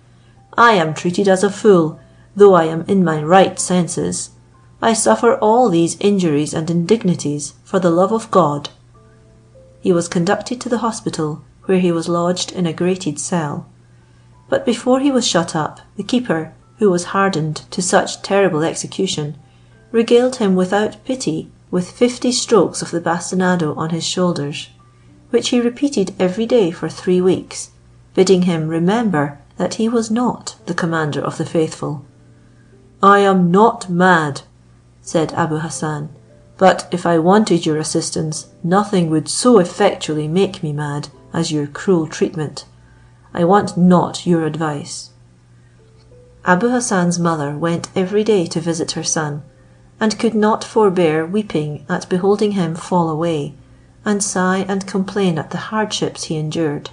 I am treated as a fool, though I am in my right senses. I suffer all these injuries and indignities for the love of God." He was conducted to the hospital, where he was lodged in a grated cell. But before he was shut up, the keeper, who was hardened to such terrible execution, regaled him without pity with 50 strokes of the bastinado on his shoulders, which he repeated every day for 3 weeks, bidding him remember that he was not the commander of the faithful. "I am not mad," said Abu Hassan, "but if I wanted your assistance, nothing would so effectually make me mad as your cruel treatment. I want not your advice." Abu Hassan's mother went every day to visit her son, and could not forbear weeping at beholding him fall away, and sigh and complain at the hardships he endured.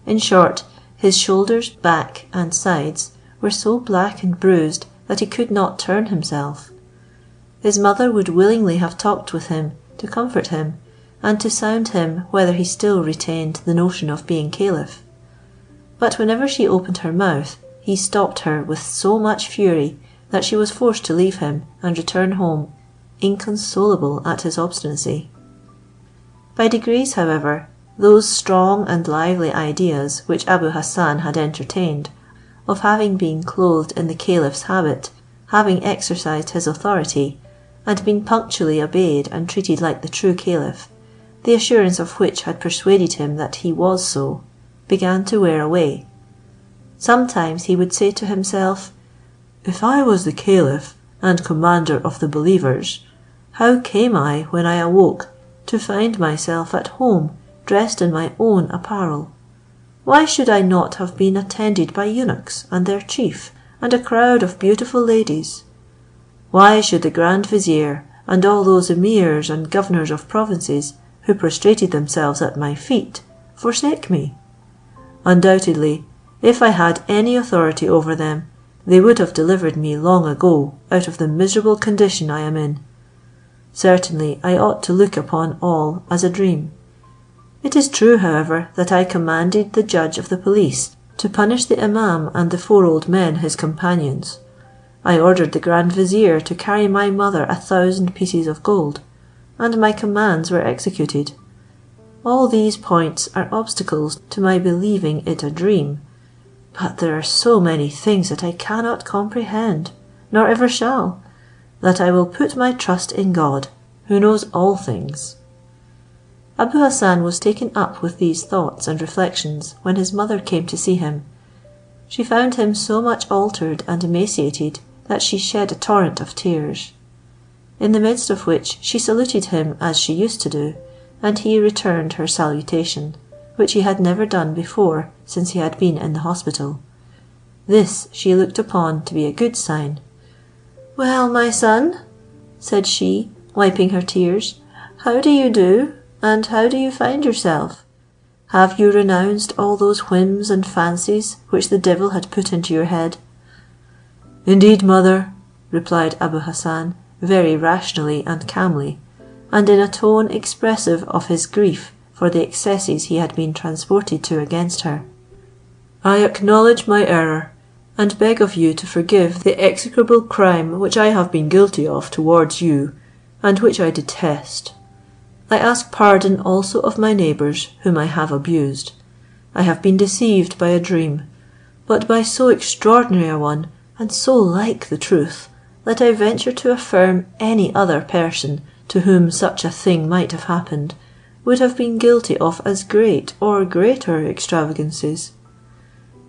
In short, his shoulders, back, and sides were so black and bruised that he could not turn himself. his mother would willingly have talked with him to comfort him, and to sound him whether he still retained the notion of being caliph. But whenever she opened her mouth, he stopped her with so much fury that she was forced to leave him and return home, inconsolable at his obstinacy. By degrees, however, those strong and lively ideas which Abu Hassan had entertained, of having been clothed in the caliph's habit, having exercised his authority, and been punctually obeyed and treated like the true caliph, the assurance of which had persuaded him that he was so, began to wear away. Sometimes he would say to himself, "If I was the caliph and commander of the believers, how came I, when I awoke, to find myself at home dressed in my own apparel? Why should I not have been attended by eunuchs and their chief, and a crowd of beautiful ladies? Why should the grand vizier and all those emirs and governors of provinces, who prostrated themselves at my feet, forsake me? Undoubtedly, if I had any authority over them, they would have delivered me long ago out of the miserable condition I am in. Certainly I ought to look upon all as a dream. It is true, however, that I commanded the judge of the police to punish the imam and the 4 old men his companions. I ordered the grand vizier to carry my mother 1,000 pieces of gold, and my commands were executed. All these points are obstacles to my believing it a dream, but there are so many things that I cannot comprehend, nor ever shall, that I will put my trust in God, who knows all things." Abu Hassan was taken up with these thoughts and reflections when his mother came to see him. She found him so much altered and emaciated that she shed a torrent of tears, in the midst of which she saluted him as she used to do, and he returned her salutation, which he had never done before since he had been in the hospital. This she looked upon to be a good sign. "Well, my son," said she, wiping her tears, "how do you do, and how do you find yourself? Have you renounced all those whims and fancies which the devil had put into your head?" "Indeed, mother," replied Abu Hassan, very rationally and calmly, and in a tone expressive of his grief for the excesses he had been transported to against her, "I acknowledge my error, and beg of you to forgive the execrable crime which I have been guilty of towards you, and which I detest. I ask pardon also of my neighbours whom I have abused. I have been deceived by a dream, but by so extraordinary a one, and so like the truth, that I venture to affirm any other person to whom such a thing might have happened, would have been guilty of as great or greater extravagances.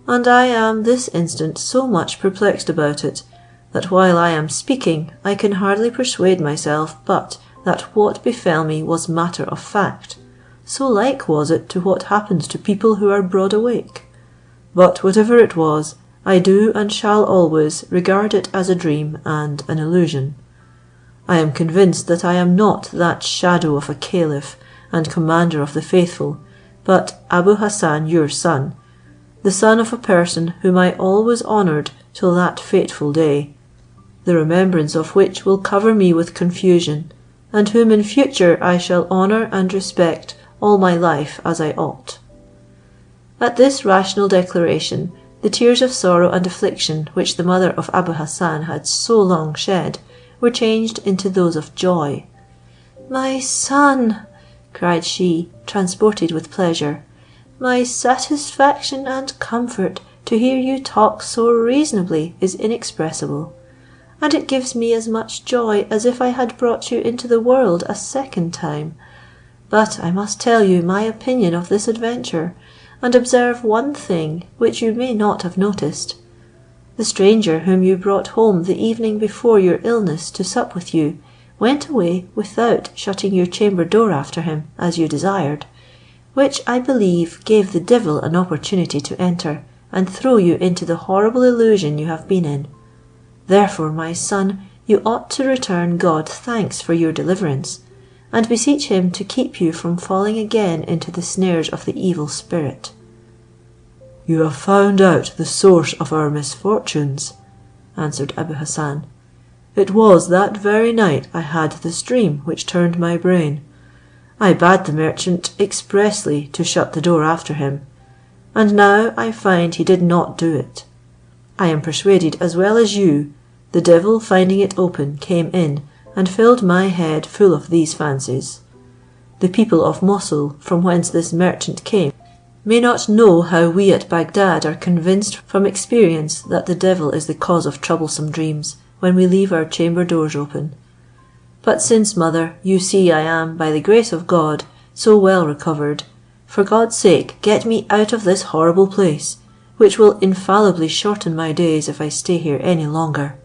And I am this instant so much perplexed about it, that while I am speaking I can hardly persuade myself but that what befell me was matter of fact, so like was it to what happens to people who are broad awake. But whatever it was, I do and shall always regard it as a dream and an illusion. I am convinced that I am not that shadow of a caliph and commander of the faithful, but Abu Hassan your son, the son of a person whom I always honoured till that fateful day, the remembrance of which will cover me with confusion, and whom in future I shall honour and respect all my life as I ought." At this rational declaration, the tears of sorrow and affliction which the mother of Abu Hassan had so long shed were changed into those of joy. "My son," cried she, transported with pleasure, "my satisfaction and comfort to hear you talk so reasonably is inexpressible, and it gives me as much joy as if I had brought you into the world a second time. But I must tell you my opinion of this adventure, and observe one thing which you may not have noticed. The stranger whom you brought home the evening before your illness to sup with you, went away without shutting your chamber door after him, as you desired, which I believe gave the devil an opportunity to enter, and throw you into the horrible illusion you have been in. Therefore, my son, you ought to return God thanks for your deliverance, and beseech him to keep you from falling again into the snares of the evil spirit." "You have found out the source of our misfortunes," answered Abu Hassan. It was that very night I had this dream which turned my brain. I bade the merchant expressly to shut the door after him, and now I find he did not do it. I am persuaded, as well as you, the devil finding it open came in and filled my head full of these fancies. The people of Mosul, from whence this merchant came, may not know how we at Baghdad are convinced from experience that the devil is the cause of troublesome dreams when we leave our chamber doors open. But since, mother, you see I am, by the grace of God, so well recovered, for God's sake get me out of this horrible place, which will infallibly shorten my days if I stay here any longer."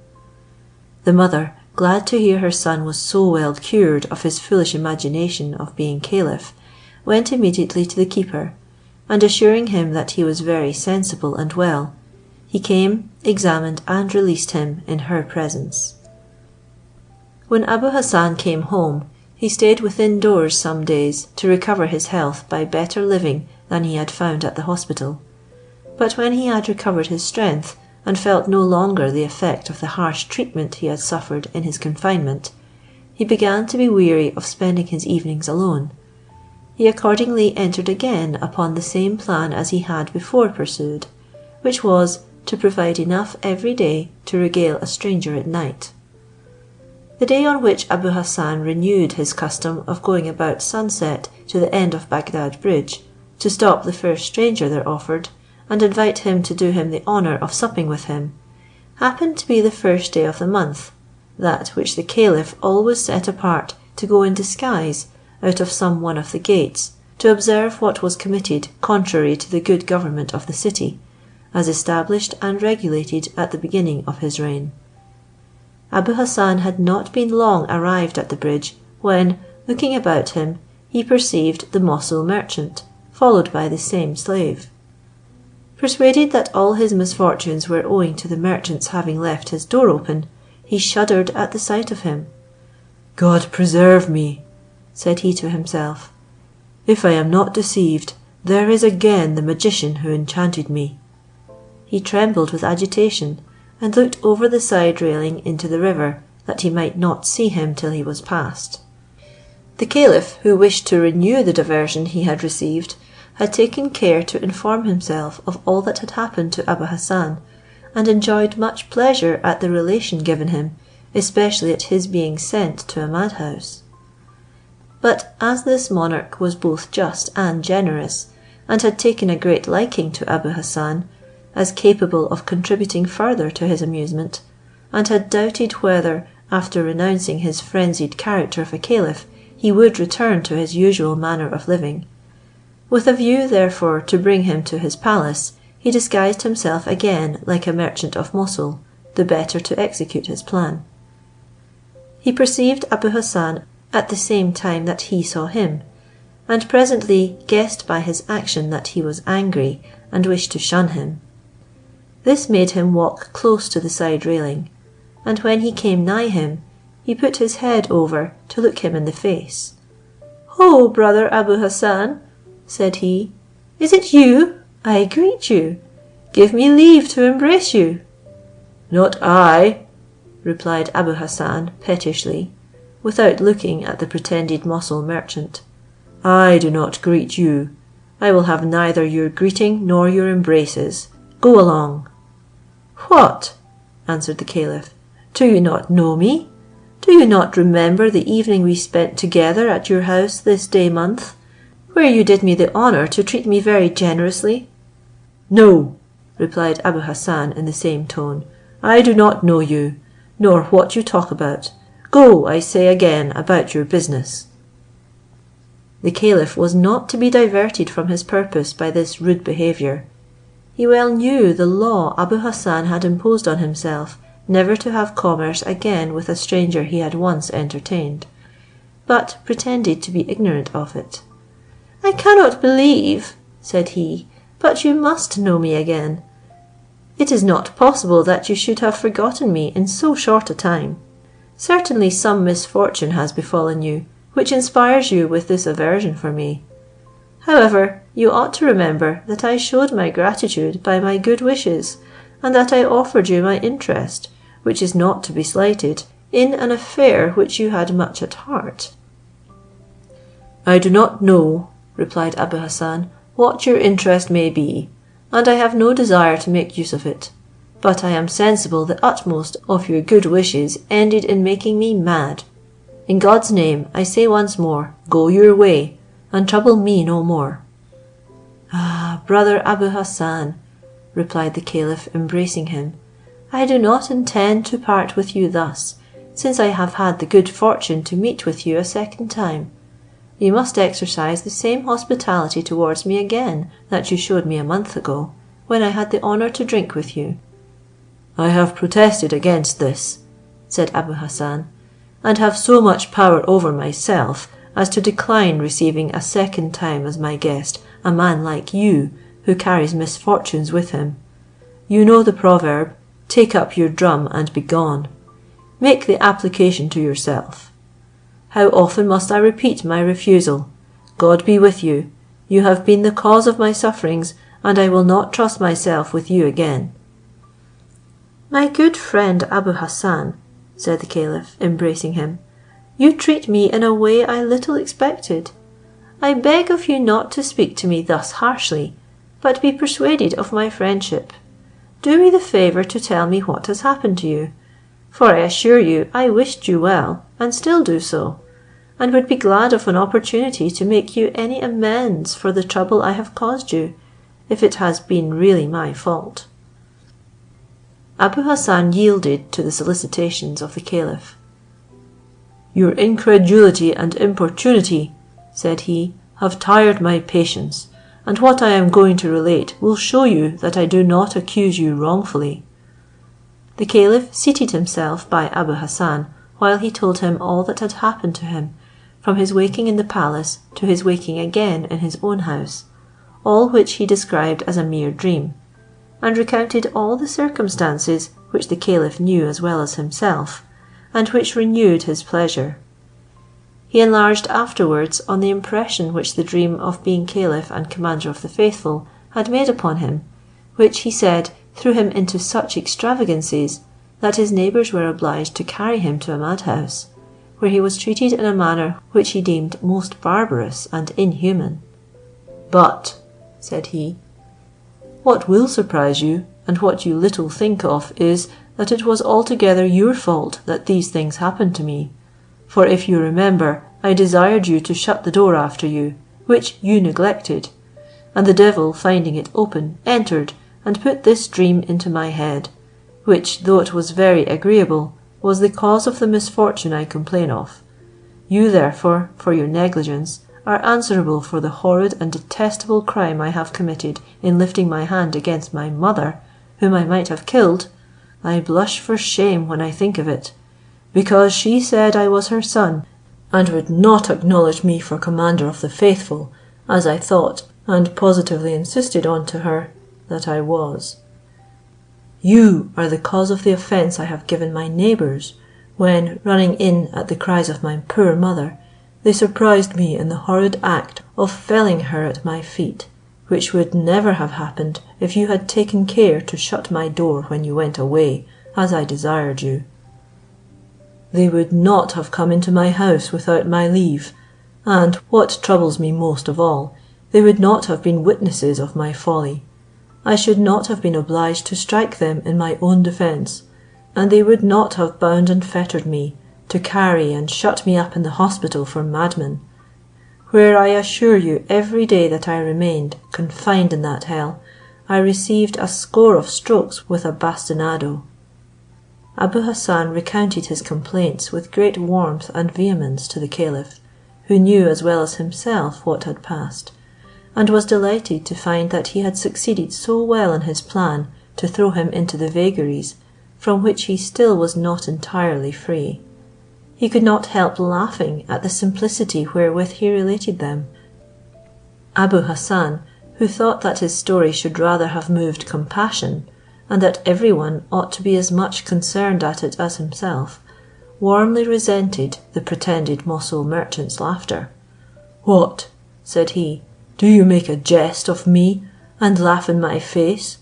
The mother, glad to hear her son was so well cured of his foolish imagination of being caliph, went immediately to the keeper, and assuring him that he was very sensible and well, he came, examined, and released him in her presence. When Abu Hassan came home, he stayed within doors some days to recover his health by better living than he had found at the hospital. But when he had recovered his strength, and felt no longer the effect of the harsh treatment he had suffered in his confinement, he began to be weary of spending his evenings alone. He accordingly entered again upon the same plan as he had before pursued, which was to provide enough every day to regale a stranger at night. The day on which Abu Hassan renewed his custom of going about sunset to the end of Baghdad Bridge, to stop the first stranger there offered, and invite him to do him the honour of supping with him, happened to be the first day of the month, that which the caliph always set apart to go in disguise out of some one of the gates, to observe what was committed contrary to the good government of the city, as established and regulated at the beginning of his reign. Abu Hassan had not been long arrived at the bridge, when, looking about him, he perceived the Mosul merchant, followed by the same slave. Persuaded that all his misfortunes were owing to the merchant's having left his door open, he shuddered at the sight of him. "God preserve me," said he to himself, "if I am not deceived, there is again the magician who enchanted me." He trembled with agitation, and looked over the side railing into the river, that he might not see him till he was past. The caliph, who wished to renew the diversion he had received, had taken care to inform himself of all that had happened to Abu Hassan, and enjoyed much pleasure at the relation given him, especially at his being sent to a madhouse. But as this monarch was both just and generous, and had taken a great liking to Abu Hassan, as capable of contributing further to his amusement, and had doubted whether, after renouncing his frenzied character of a caliph, he would return to his usual manner of living, with a view therefore to bring him to his palace, he disguised himself again like a merchant of Mosul, the better to execute his plan. He perceived Abu Hassan at the same time that he saw him, and presently guessed by his action that he was angry and wished to shun him. This made him walk close to the side railing, and when he came nigh him, he put his head over to look him in the face. "Ho, brother Abu Hassan," said he, "is it you? I greet you. Give me leave to embrace you." "Not I," replied Abu Hassan pettishly, without looking at the pretended Mosul merchant. "I do not greet you. I will have neither your greeting nor your embraces. Go along." "What?" answered the caliph. "Do you not know me? Do you not remember the evening we spent together at your house this day month, where you did me the honour to treat me very generously?" "No," replied Abu Hassan in the same tone, "I do not know you, nor what you talk about. Go, I say again, about your business." The caliph was not to be diverted from his purpose by this rude behaviour. He well knew the law Abu Hassan had imposed on himself, never to have commerce again with a stranger he had once entertained, but pretended to be ignorant of it. "I cannot believe," said he, "but you must know me again. It is not possible that you should have forgotten me in so short a time. Certainly some misfortune has befallen you, which inspires you with this aversion for me. However, you ought to remember that I showed my gratitude by my good wishes, and that I offered you my interest, which is not to be slighted, in an affair which you had much at heart?" "I do not know," replied Abu Hassan, "what your interest may be, and I have no desire to make use of it; but I am sensible the utmost of your good wishes ended in making me mad. In God's name, I say once more, go your way, and trouble me no more." "Ah, brother Abu Hassan," replied the caliph, embracing him, "I do not intend to part with you thus, since I have had the good fortune to meet with you a second time. You must exercise the same hospitality towards me again that you showed me a month ago, when I had the honour to drink with you." "I have protested against this," said Abu Hassan, "and have so much power over myself as to decline receiving a second time as my guest a man like you, who carries misfortunes with him. You know the proverb, 'Take up your drum and be gone.' Make the application to yourself. How often must I repeat my refusal? God be with you. You have been the cause of my sufferings, and I will not trust myself with you again." "My good friend Abu Hassan," said the caliph, embracing him, "you treat me in a way I little expected. I beg of you not to speak to me thus harshly, but be persuaded of my friendship. Do me the favour to tell me what has happened to you, for I assure you I wished you well, and still do so, and would be glad of an opportunity to make you any amends for the trouble I have caused you, if it has been really my fault." Abu Hassan yielded to the solicitations of the caliph. "Your incredulity and importunity," said he, "have tired my patience, and what I am going to relate will show you that I do not accuse you wrongfully." The caliph seated himself by Abu Hassan, while he told him all that had happened to him, from his waking in the palace to his waking again in his own house, all which he described as a mere dream, and recounted all the circumstances which the caliph knew as well as himself, and which renewed his pleasure. He enlarged afterwards on the impression which the dream of being caliph and commander of the faithful had made upon him, which, he said, threw him into such extravagancies, that his neighbours were obliged to carry him to a madhouse, where he was treated in a manner which he deemed most barbarous and inhuman. "But," said he, "what will surprise you, and what you little think of, is, that it was altogether your fault that these things happened to me. For if you remember, I desired you to shut the door after you, which you neglected, and the devil, finding it open, entered and put this dream into my head, which, though it was very agreeable, was the cause of the misfortune I complain of. You, therefore, for your negligence, are answerable for the horrid and detestable crime I have committed in lifting my hand against my mother, whom I might have killed. I blush for shame when I think of it, because she said I was her son, and would not acknowledge me for commander of the faithful, as I thought and positively insisted on to her that I was. You are the cause of the offence I have given my neighbours, when, running in at the cries of my poor mother, they surprised me in the horrid act of felling her at my feet, which would never have happened if you had taken care to shut my door when you went away, as I desired you. They would not have come into my house without my leave, and, what troubles me most of all, they would not have been witnesses of my folly. I should not have been obliged to strike them in my own defence, and they would not have bound and fettered me, to carry and shut me up in the hospital for madmen, where I assure you every day that I remained confined in that hell, I received a score of strokes with a bastinado." Abu Hassan recounted his complaints with great warmth and vehemence to the caliph, who knew as well as himself what had passed, and was delighted to find that he had succeeded so well in his plan to throw him into the vagaries, from which he still was not entirely free. He could not help laughing at the simplicity wherewith he related them. Abu Hassan, who thought that his story should rather have moved compassion, and that every one ought to be as much concerned at it as himself, warmly resented the pretended Mosul merchant's laughter. "What," said he, "do you make a jest of me, and laugh in my face?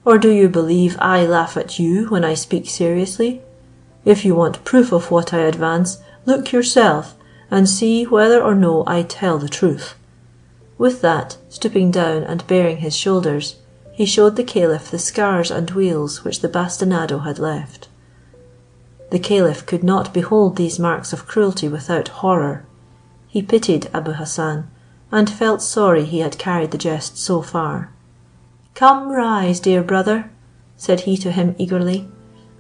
Or do you believe I laugh at you when I speak seriously? If you want proof of what I advance, look yourself, and see whether or no I tell the truth." With that, stooping down and baring his shoulders, he showed the caliph the scars and weals which the bastinado had left. The caliph could not behold these marks of cruelty without horror. He pitied Abu Hassan, and felt sorry he had carried the jest so far. "Come, rise, dear brother," said he to him eagerly,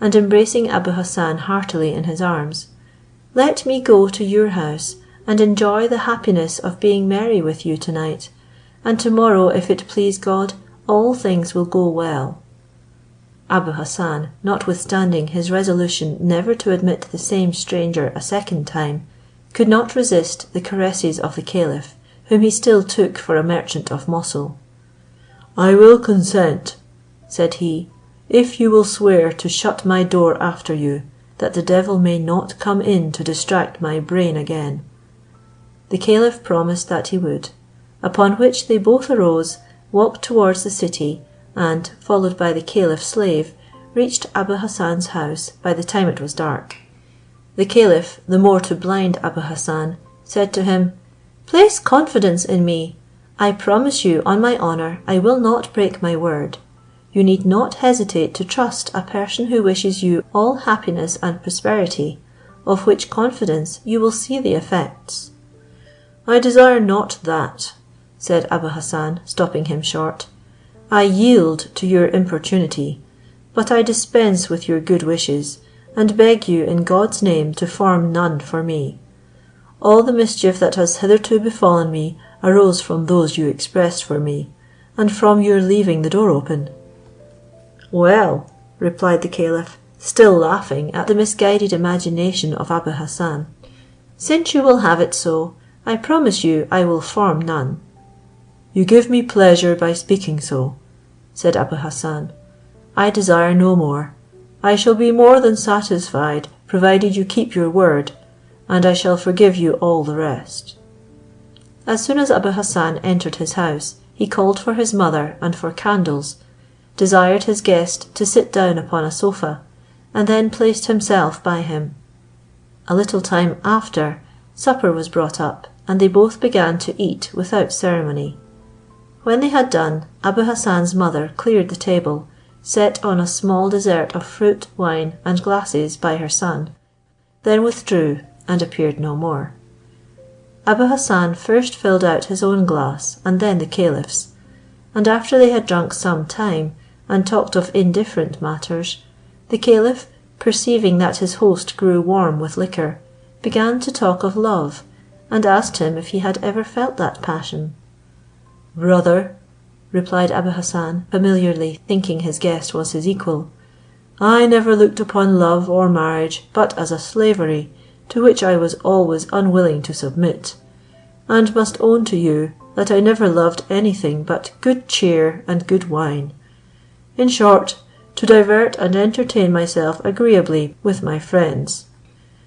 and embracing Abu Hassan heartily in his arms, "let me go to your house, and enjoy the happiness of being merry with you tonight, and tomorrow, if it please God, all things will go well." Abu Hassan, notwithstanding his resolution never to admit the same stranger a second time, could not resist the caresses of the caliph, whom he still took for a merchant of Mosul. "I will consent," said he, "if you will swear to shut my door after you, that the devil may not come in to distract my brain again." The caliph promised that he would, upon which they both arose, walked towards the city, and, followed by the caliph's slave, reached Abu Hassan's house by the time it was dark. The caliph, the more to blind Abu Hassan, said to him, "Place confidence in me. I promise you on my honour I will not break my word. You need not hesitate to trust a person who wishes you all happiness and prosperity, of which confidence you will see the effects." "I desire not that," said Abu Hassan, stopping him short. "I yield to your importunity, but I dispense with your good wishes, and beg you in God's name to form none for me. All the mischief that has hitherto befallen me arose from those you expressed for me, and from your leaving the door open." "Well," replied the caliph, still laughing at the misguided imagination of Abu Hassan, "since you will have it so, I promise you I will form none." "You give me pleasure by speaking so," said Abu Hassan. "I desire no more. I shall be more than satisfied, provided you keep your word, and I shall forgive you all the rest." As soon as Abu Hassan entered his house, he called for his mother and for candles, desired his guest to sit down upon a sofa, and then placed himself by him. A little time after, supper was brought up, and they both began to eat without ceremony. When they had done, Abu Hassan's mother cleared the table, set on a small dessert of fruit, wine, and glasses by her son, then withdrew, and appeared no more. Abu Hassan first filled out his own glass, and then the caliph's, and after they had drunk some time, and talked of indifferent matters, the caliph, perceiving that his host grew warm with liquor, began to talk of love, and asked him if he had ever felt that passion. "Brother," replied Abu Hassan, familiarly thinking his guest was his equal, "I never looked upon love or marriage but as a slavery, to which I was always unwilling to submit, and must own to you that I never loved anything but good cheer and good wine. In short, to divert and entertain myself agreeably with my friends.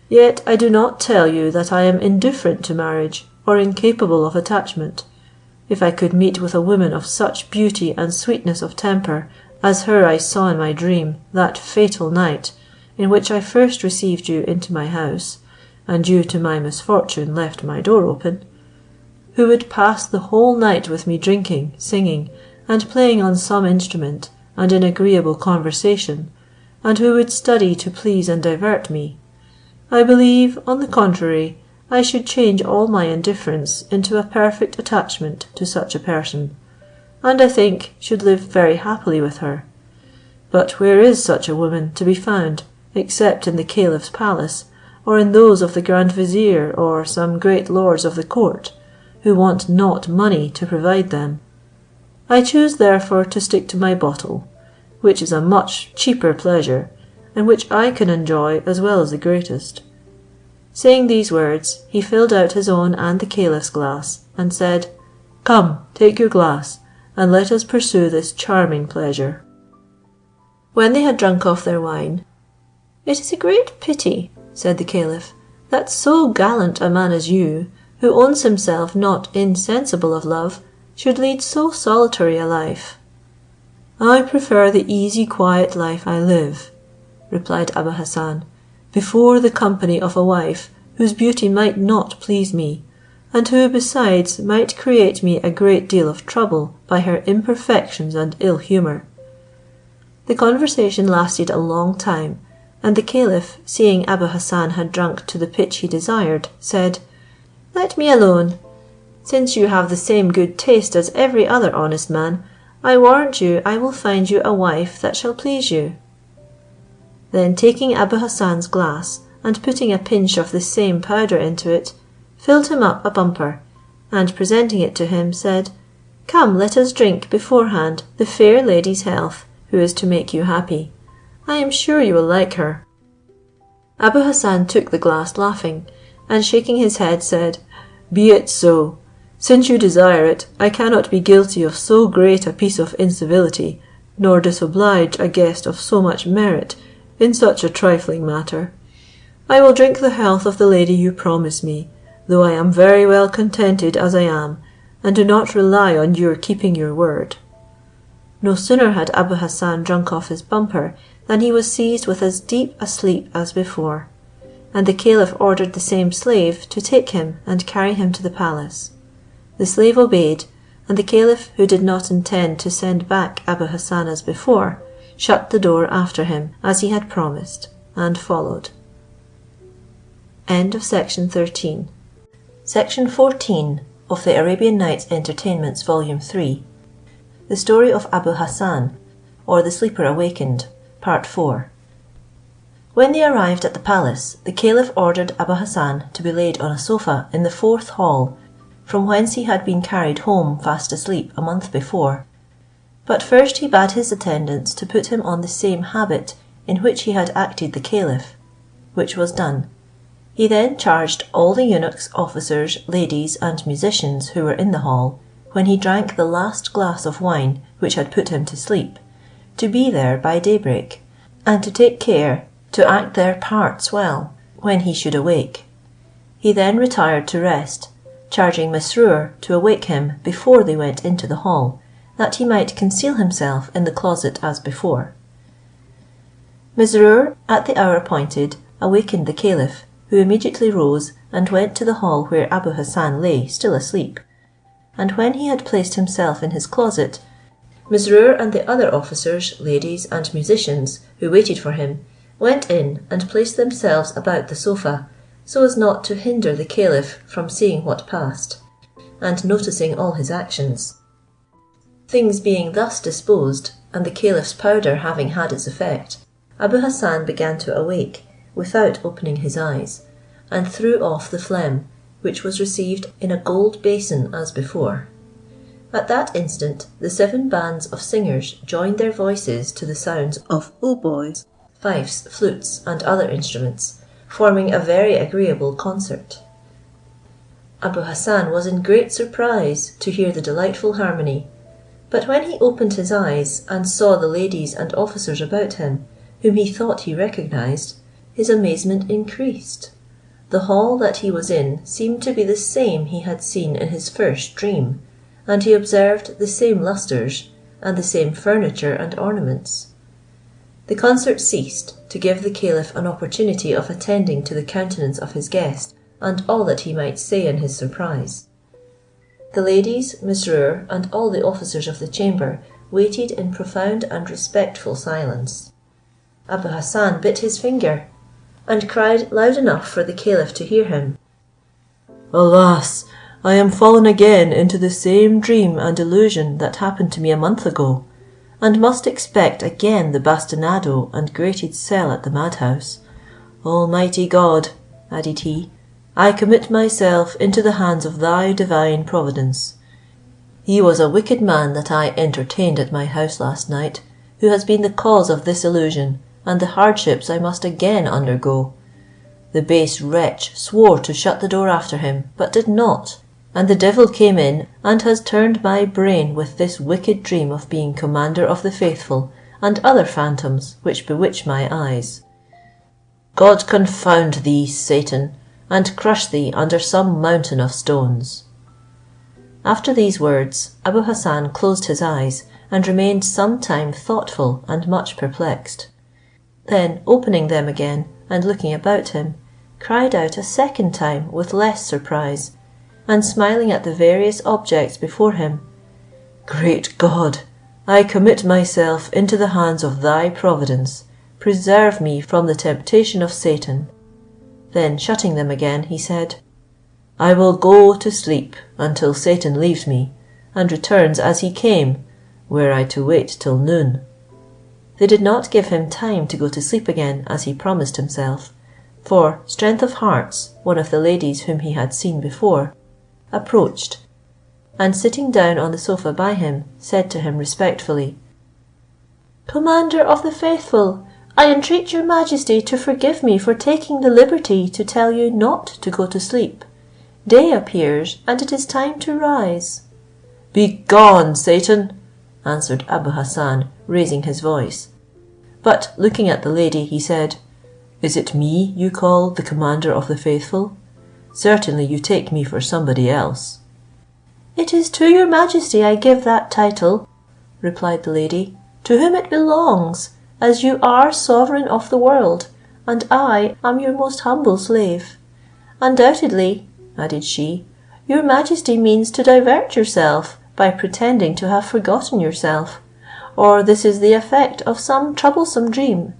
Yet I do not tell you that I am indifferent to marriage, or incapable of attachment. If I could meet with a woman of such beauty and sweetness of temper as her I saw in my dream that fatal night in which I first received you into my house, and you to my misfortune left my door open, who would pass the whole night with me drinking, singing, and playing on some instrument, and in agreeable conversation, and who would study to please and divert me, I believe, on the contrary, I should change all my indifference into a perfect attachment to such a person, and I think should live very happily with her. But where is such a woman to be found, except in the caliph's palace, or in those of the grand vizier, or some great lords of the court, who want not money to provide them? I choose therefore to stick to my bottle, which is a much cheaper pleasure, and which I can enjoy as well as the greatest." Saying these words, he filled out his own and the caliph's glass, and said, "Come, take your glass, and let us pursue this charming pleasure." When they had drunk off their wine, "It is a great pity," said the caliph, "that so gallant a man as you, who owns himself not insensible of love, should lead so solitary a life." "I prefer the easy quiet life I live," replied Abu Hassan, before the company of a wife whose beauty might not please me, and who besides might create me a great deal of trouble by her imperfections and ill humour." The conversation lasted a long time, and the caliph, seeing Abu Hassan had drunk to the pitch he desired, said, "Let me alone. Since you have the same good taste as every other honest man, I warrant you I will find you a wife that shall please you." Then taking Abu Hassan's glass, and putting a pinch of the same powder into it, filled him up a bumper, and presenting it to him, said, "Come, let us drink beforehand the fair lady's health, who is to make you happy. I am sure you will like her." Abu Hassan took the glass laughing, and shaking his head said, "Be it so. Since you desire it, I cannot be guilty of so great a piece of incivility, nor disoblige a guest of so much merit in such a trifling matter. I will drink the health of the lady you promise me, though I am very well contented as I am, and do not rely on your keeping your word." No sooner had Abu Hassan drunk off his bumper than he was seized with as deep a sleep as before, and the caliph ordered the same slave to take him and carry him to the palace. The slave obeyed, and the caliph, who did not intend to send back Abu Hassan as before, shut the door after him as he had promised, and followed. End of Section 13. Section 14 of the Arabian Nights Entertainments, Volume 3. The Story of Abu Hassan, or the Sleeper Awakened, Part 4. When they arrived at the palace, the caliph ordered Abu Hassan to be laid on a sofa in the fourth hall, from whence he had been carried home fast asleep a month before. But first he bade his attendants to put him on the same habit in which he had acted the caliph, which was done. He then charged all the eunuchs, officers, ladies, and musicians who were in the hall, when he drank the last glass of wine which had put him to sleep, to be there by daybreak, and to take care to act their parts well when he should awake. He then retired to rest, charging Mesrour to awake him before they went into the hall, that he might conceal himself in the closet as before. Mesrour, at the hour appointed, awakened the caliph, who immediately rose and went to the hall where Abu Hassan lay still asleep, and when he had placed himself in his closet, Mesrour and the other officers, ladies, and musicians who waited for him went in and placed themselves about the sofa, so as not to hinder the caliph from seeing what passed, and noticing all his actions. Things being thus disposed, and the caliph's powder having had its effect, Abu Hassan began to awake without opening his eyes, and threw off the phlegm, which was received in a gold basin as before. At that instant the 7 bands of singers joined their voices to the sounds of hautboys, fifes, flutes, and other instruments, forming a very agreeable concert. Abu Hassan was in great surprise to hear the delightful harmony, but when he opened his eyes and saw the ladies and officers about him, whom he thought he recognized, his amazement increased. The hall that he was in seemed to be the same he had seen in his first dream, and he observed the same lustres, and the same furniture and ornaments. The concert ceased, to give the caliph an opportunity of attending to the countenance of his guest, and all that he might say in his surprise. The ladies, Mesrour, and all the officers of the chamber waited in profound and respectful silence. Abu Hassan bit his finger, and cried loud enough for the caliph to hear him, "Alas! I am fallen again into the same dream and illusion that happened to me a month ago, and must expect again the bastinado and grated cell at the madhouse. Almighty God," added he, "I commit myself into the hands of thy divine providence. He was a wicked man that I entertained at my house last night, who has been the cause of this illusion, and the hardships I must again undergo. The base wretch swore to shut the door after him, but did not, and the devil came in and has turned my brain with this wicked dream of being commander of the faithful, and other phantoms which bewitch my eyes. God confound thee, Satan, and crush thee under some mountain of stones." After these words, Abu Hassan closed his eyes, and remained some time thoughtful and much perplexed. Then, opening them again, and looking about him, cried out a second time with less surprise, and smiling at the various objects before him, "Great God! I commit myself into the hands of thy providence. Preserve me from the temptation of Satan." Then shutting them again, he said, "I will go to sleep until Satan leaves me, and returns as he came, were I to wait till noon." They did not give him time to go to sleep again as he promised himself, for Strength of Hearts, one of the ladies whom he had seen before, approached, and sitting down on the sofa by him, said to him respectfully, "Commander of the faithful, I entreat your majesty to forgive me for taking the liberty to tell you not to go to sleep. Day appears, and it is time to rise." "Begone, Satan!" answered Abu Hassan, raising his voice. But looking at the lady, he said, "Is it me you call the commander of the faithful? Certainly you take me for somebody else." "It is to your majesty I give that title," replied the lady, "to whom it belongs, as you are sovereign of the world, and I am your most humble slave. Undoubtedly," added she, "your majesty means to divert yourself by pretending to have forgotten yourself, or this is the effect of some troublesome dream.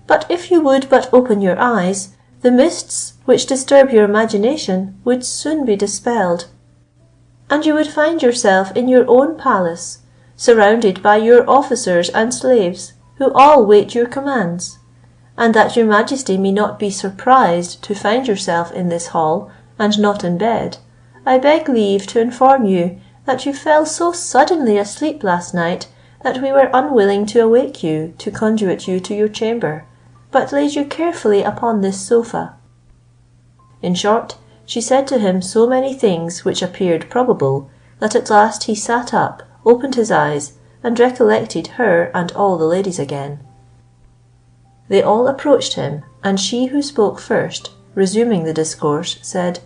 But if you would but open your eyes, the mists which disturb your imagination would soon be dispelled, and you would find yourself in your own palace, surrounded by your officers and slaves, who all wait your commands. And that your majesty may not be surprised to find yourself in this hall, and not in bed, I beg leave to inform you that you fell so suddenly asleep last night, that we were unwilling to awake you to conduit you to your chamber, but laid you carefully upon this sofa." In short, she said to him so many things which appeared probable, that at last he sat up, opened his eyes, and recollected her and all the ladies again. They all approached him, and she who spoke first, resuming the discourse, said,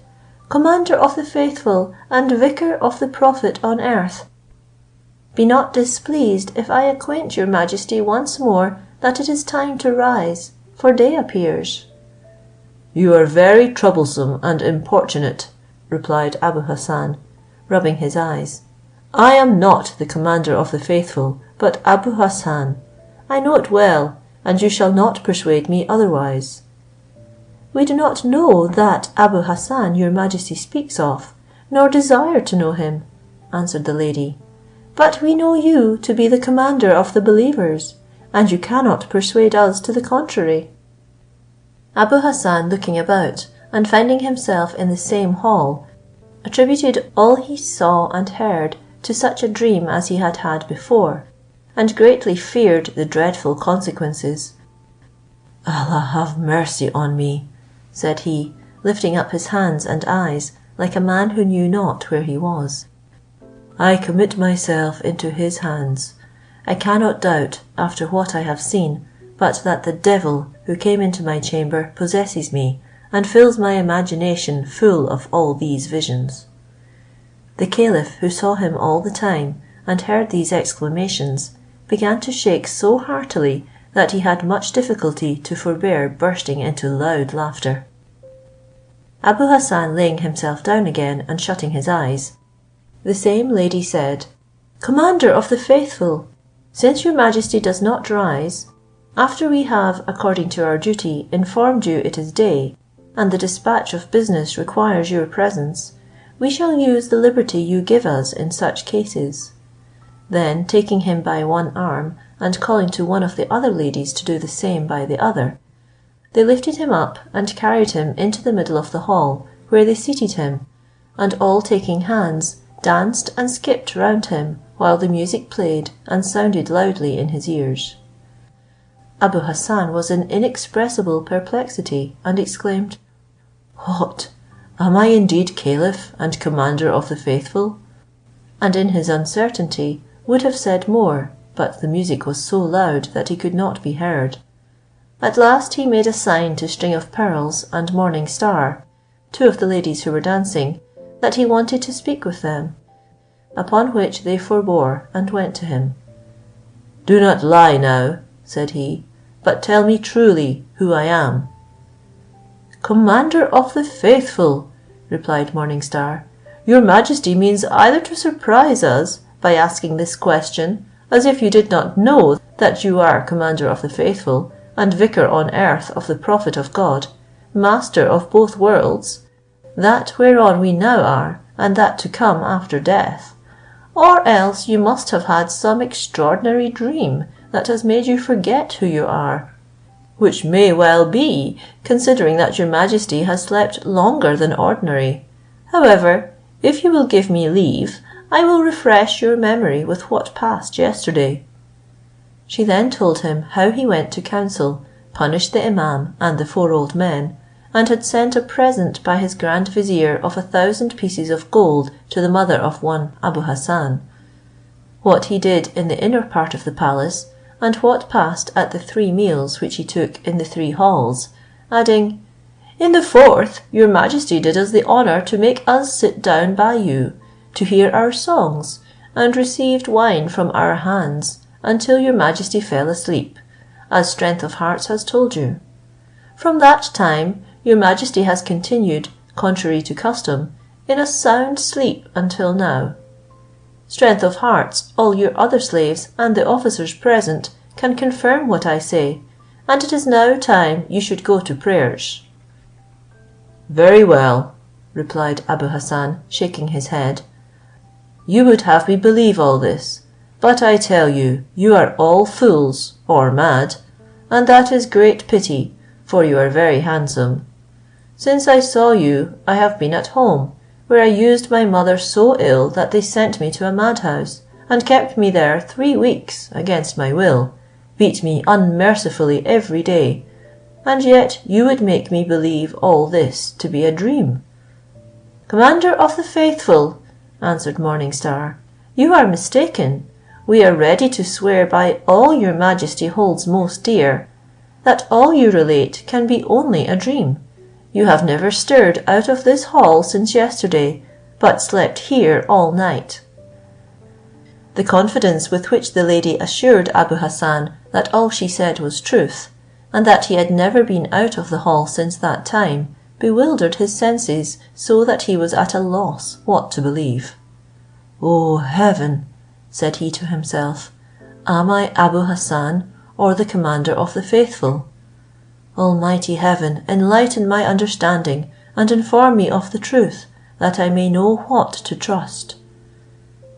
"Commander of the faithful, and vicar of the Prophet on earth, be not displeased if I acquaint your majesty once more that it is time to rise, for day appears." "You are very troublesome and importunate," replied Abu Hassan, rubbing his eyes. "I am not the commander of the faithful, but Abu Hassan. I know it well, and you shall not persuade me otherwise." "We do not know that Abu Hassan your majesty speaks of, nor desire to know him," answered the lady, "but we know you to be the commander of the believers, and you cannot persuade us to the contrary." Abu Hassan, looking about, and finding himself in the same hall, attributed all he saw and heard to such a dream as he had had before, and greatly feared the dreadful consequences. "Allah have mercy on me," said he, lifting up his hands and eyes like a man who knew not where he was. "I commit myself into his hands. I cannot doubt, after what I have seen, but that the devil who came into my chamber possesses me, and fills my imagination full of all these visions." The caliph, who saw him all the time, and heard these exclamations, began to shake so heartily that he had much difficulty to forbear bursting into loud laughter. Abu Hassan laying himself down again and shutting his eyes, the same lady said, "Commander of the faithful, since your majesty does not rise, after we have, according to our duty, informed you it is day, and the dispatch of business requires your presence, we shall use the liberty you give us in such cases." Then taking him by one arm, and calling to one of the other ladies to do the same by the other, they lifted him up and carried him into the middle of the hall, where they seated him, and all taking hands, danced and skipped round him, while the music played and sounded loudly in his ears. Abu Hassan was in inexpressible perplexity, and exclaimed, "What! Am I indeed caliph and commander of the faithful?" And in his uncertainty would have said more, but the music was so loud that he could not be heard. At last he made a sign to String of Pearls and Morning Star, two of the ladies who were dancing, that he wanted to speak with them, upon which they forbore and went to him. "Do not lie now," said he, "but tell me truly who I am." "Commander of the faithful," replied Morning Star, "your Majesty means either to surprise us by asking this question, as if you did not know that you are Commander of the faithful, and Vicar on earth of the Prophet of God, Master of both worlds, that whereon we now are, and that to come after death, or else you must have had some extraordinary dream that has made you forget who you are, which may well be, considering that your Majesty has slept longer than ordinary. However, if you will give me leave, I will refresh your memory with what passed yesterday." She then told him how he went to council, punished the Imam and the 4 old men, and had sent a present by his grand vizier of 1,000 pieces of gold to the mother of one Abu Hassan; what he did in the inner part of the palace, and what passed at the 3 meals which he took in the 3 halls, adding, "In the 4th, your Majesty did us the honour to make us sit down by you, to hear our songs, and received wine from our hands, until your Majesty fell asleep, as Strength of Hearts has told you. From that time, your Majesty has continued, contrary to custom, in a sound sleep until now. Strength of Hearts, all your other slaves, and the officers present, can confirm what I say, and it is now time you should go to prayers." "Very well," replied Abu Hassan, shaking his head. "You would have me believe all this, but I tell you, you are all fools or mad, and that is great pity, for you are very handsome. Since I saw you, I have been at home, where I used my mother so ill that they sent me to a madhouse, and kept me there 3 weeks against my will, beat me unmercifully every day, and yet you would make me believe all this to be a dream." "Commander of the faithful," answered Morning Star, "you are mistaken. We are ready to swear by all your Majesty holds most dear, that all you relate can be only a dream. You have never stirred out of this hall since yesterday, but slept here all night." The confidence with which the lady assured Abu Hassan that all she said was truth, and that he had never been out of the hall since that time, bewildered his senses so that he was at a loss what to believe. "O heaven!" said he to himself, "am I Abu Hassan, or the Commander of the Faithful? Almighty Heaven, enlighten my understanding, and inform me of the truth, that I may know what to trust."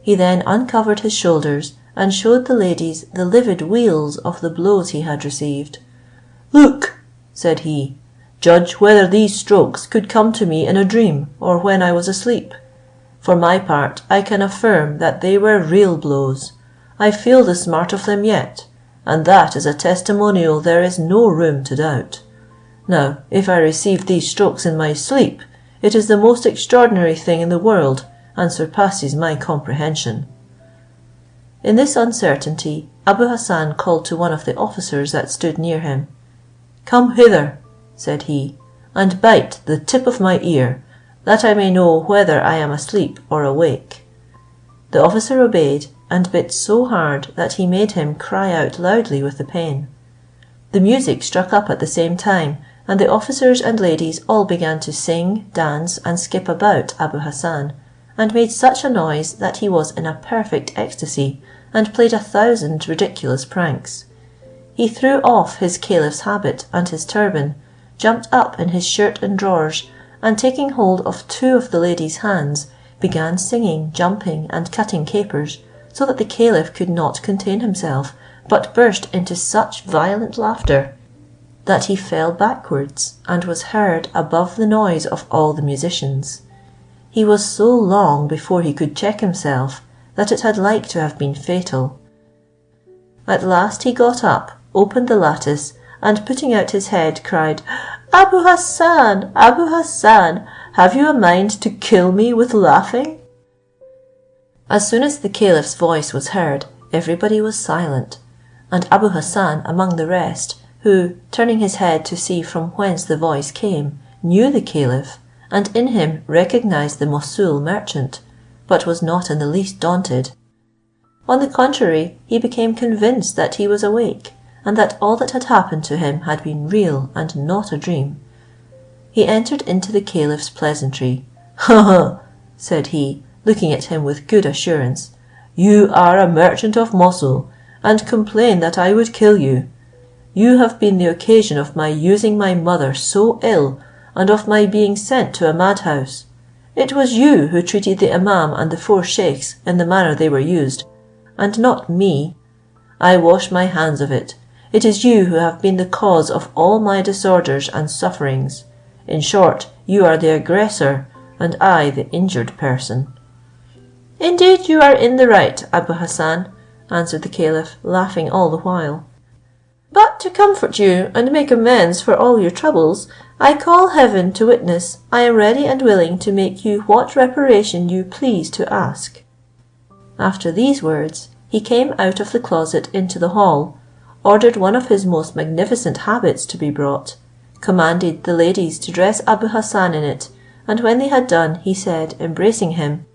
He then uncovered his shoulders, and showed the ladies the livid weals of the blows he had received. "Look," said he, "judge whether these strokes could come to me in a dream, or when I was asleep. For my part, I can affirm that they were real blows. I feel the smart of them yet, and that is a testimonial there is no room to doubt. Now, if I received these strokes in my sleep, it is the most extraordinary thing in the world, and surpasses my comprehension." In this uncertainty, Abu Hassan called to one of the officers that stood near him. "Come hither," said he, "and bite the tip of my ear, that I may know whether I am asleep or awake." The officer obeyed, and bit so hard that he made him cry out loudly with the pain. The music struck up at the same time, and the officers and ladies all began to sing, dance, and skip about Abu Hassan, and made such a noise that he was in a perfect ecstasy, and played 1,000 ridiculous pranks. He threw off his caliph's habit and his turban, jumped up in his shirt and drawers, and taking hold of 2 of the ladies' hands, began singing, jumping, and cutting capers, so that the caliph could not contain himself, but burst into such violent laughter that he fell backwards, and was heard above the noise of all the musicians. He was so long before he could check himself, that it had like to have been fatal. At last he got up, opened the lattice, and putting out his head, cried, "Abu Hassan, Abu Hassan, have you a mind to kill me with laughing?" As soon as the caliph's voice was heard, everybody was silent, and Abu Hassan among the rest, who, turning his head to see from whence the voice came, knew the caliph, and in him recognized the Mosul merchant, but was not in the least daunted. On the contrary, he became convinced that he was awake, and that all that had happened to him had been real and not a dream. he entered into the caliph's pleasantry. "Ha ha!" said he, looking at him with good assurance, "you are a merchant of Mosul, and complain that I would kill you. You have been the occasion of my using my mother so ill, and of my being sent to a madhouse. It was you who treated the imam and the 4 sheikhs in the manner they were used, and not me. I wash my hands of it. It is you who have been the cause of all my disorders and sufferings. In short, you are the aggressor, and I the injured person." "Indeed you are in the right, Abu Hassan," answered the caliph, laughing all the while. "But to comfort you, and make amends for all your troubles, I call heaven to witness I am ready and willing to make you what reparation you please to ask." After these words, he came out of the closet into the hall, ordered one of his most magnificent habits to be brought, commanded the ladies to dress Abu Hassan in it, and when they had done, he said, embracing him,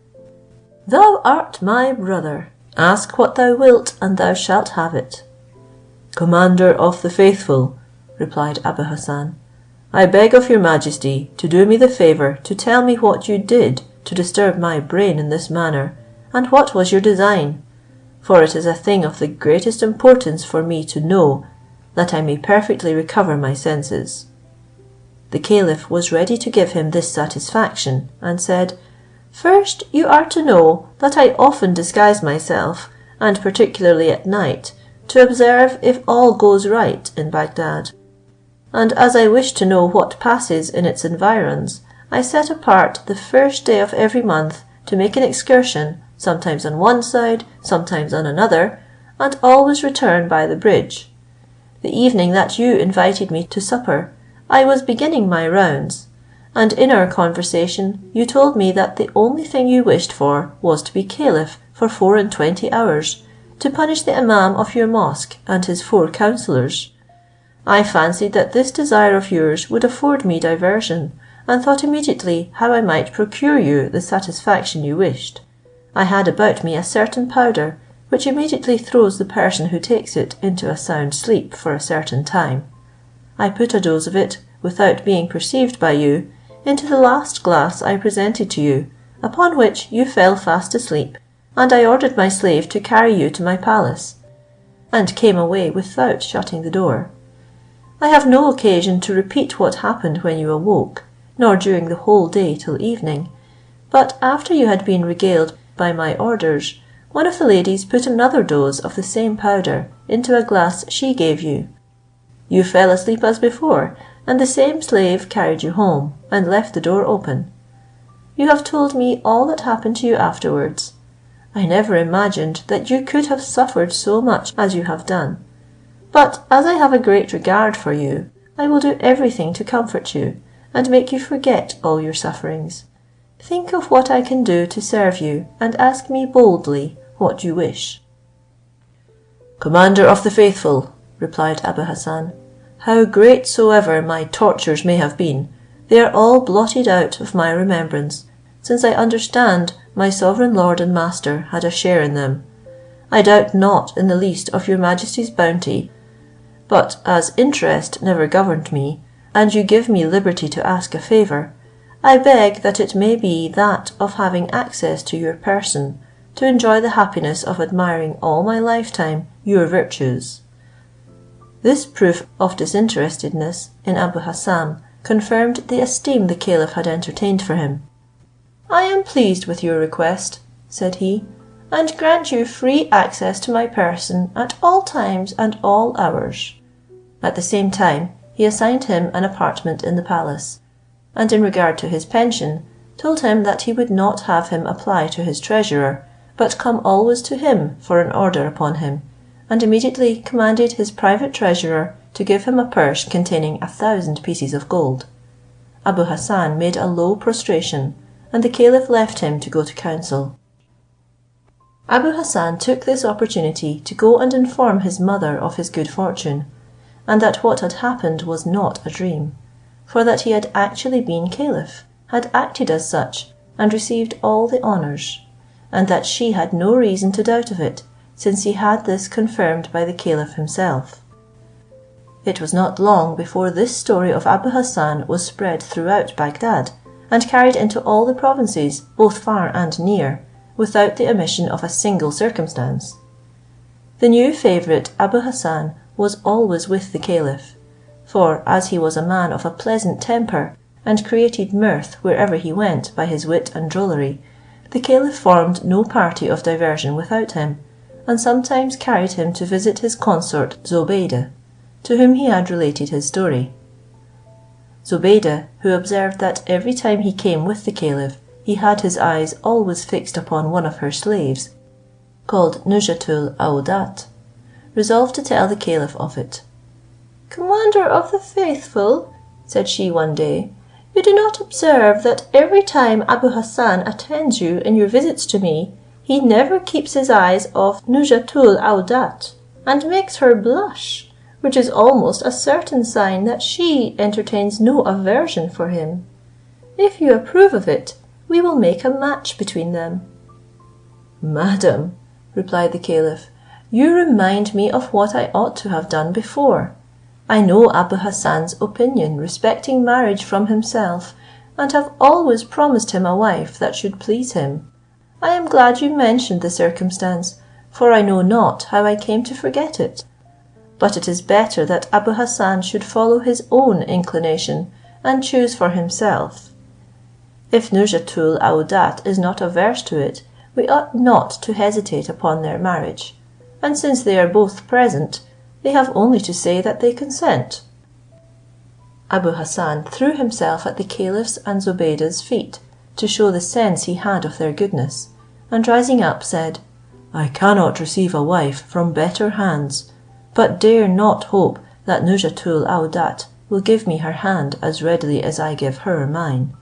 "Thou art my brother. Ask what thou wilt, and thou shalt have it." "Commander of the faithful," replied Abu Hassan, "I beg of your majesty to do me the favour to tell me what you did to disturb my brain in this manner, and what was your design, for it is a thing of the greatest importance for me to know, that I may perfectly recover my senses." The caliph was ready to give him this satisfaction, and said, "First, you are to know that I often disguise myself, and particularly at night, to observe if all goes right in Baghdad; and as I wish to know what passes in its environs, I set apart the first day of every month to make an excursion, sometimes on one side, sometimes on another, and always return by the bridge. The evening that you invited me to supper, I was beginning my rounds, and in our conversation you told me that the only thing you wished for was to be caliph for 24 hours, to punish the imam of your mosque and his 4 counsellors. I fancied that this desire of yours would afford me diversion, and thought immediately how I might procure you the satisfaction you wished. I had about me a certain powder, which immediately throws the person who takes it into a sound sleep for a certain time. I put a dose of it, without being perceived by you, into the last glass I presented to you, upon which you fell fast asleep, and I ordered my slave to carry you to my palace, and came away without shutting the door. I have no occasion to repeat what happened when you awoke, nor during the whole day till evening, but after you had been regaled by my orders, one of the ladies put another dose of the same powder into a glass she gave you. You fell asleep as before, and the same slave carried you home, and left the door open. You have told me all that happened to you afterwards. I never imagined that you could have suffered so much as you have done. But as I have a great regard for you, I will do everything to comfort you, and make you forget all your sufferings. Think of what I can do to serve you, and ask me boldly what you wish." "Commander of the faithful," replied Abu Hassan, "how great soever my tortures may have been, they are all blotted out of my remembrance, since I understand my sovereign lord and master had a share in them. I doubt not in the least of your majesty's bounty, but as interest never governed me, and you give me liberty to ask a favour, I beg that it may be that of having access to your person, to enjoy the happiness of admiring all my lifetime your virtues." This proof of disinterestedness in Abu Hassan confirmed the esteem the caliph had entertained for him. "I am pleased with your request," said he, "and grant you free access to my person at all times and all hours." At the same time, he assigned him an apartment in the palace, and in regard to his pension, told him that he would not have him apply to his treasurer, but come always to him for an order upon him, and immediately commanded his private treasurer to give him a purse containing 1,000 pieces of gold. Abu Hassan made a low prostration, and the caliph left him to go to council. Abu Hassan took this opportunity to go and inform his mother of his good fortune, and that what had happened was not a dream, for that he had actually been caliph, had acted as such, and received all the honours, and that she had no reason to doubt of it, since he had this confirmed by the caliph himself. It was not long before this story of Abu Hassan was spread throughout Baghdad, and carried into all the provinces, both far and near, without the omission of a single circumstance. The new favourite Abu Hassan was always with the caliph, for as he was a man of a pleasant temper, and created mirth wherever he went by his wit and drollery, the caliph formed no party of diversion without him, and sometimes carried him to visit his consort Zobeide, to whom he had related his story. Zobeide, who observed that every time he came with the caliph, he had his eyes always fixed upon one of her slaves, called Nujatul Audat, resolved to tell the caliph of it. "Commander of the faithful," said she one day, "you do not observe that every time Abu Hassan attends you in your visits to me, he never keeps his eyes off Nujatul Audat, and makes her blush, which is almost a certain sign that she entertains no aversion for him. If you approve of it, we will make a match between them." "Madam," replied the caliph, "you remind me of what I ought to have done before. I know Abu Hassan's opinion respecting marriage from himself, and have always promised him a wife that should please him. I am glad you mentioned the circumstance, for I know not how I came to forget it. But it is better that Abu Hassan should follow his own inclination, and choose for himself. If Nujatul Audat is not averse to it, we ought not to hesitate upon their marriage, and since they are both present, they have only to say that they consent." Abu Hassan threw himself at the caliph's and Zobeide's feet, to show the sense he had of their goodness, and rising up said, "I cannot receive a wife from better hands, but dare not hope that Nujatul Audat will give me her hand as readily as I give her mine."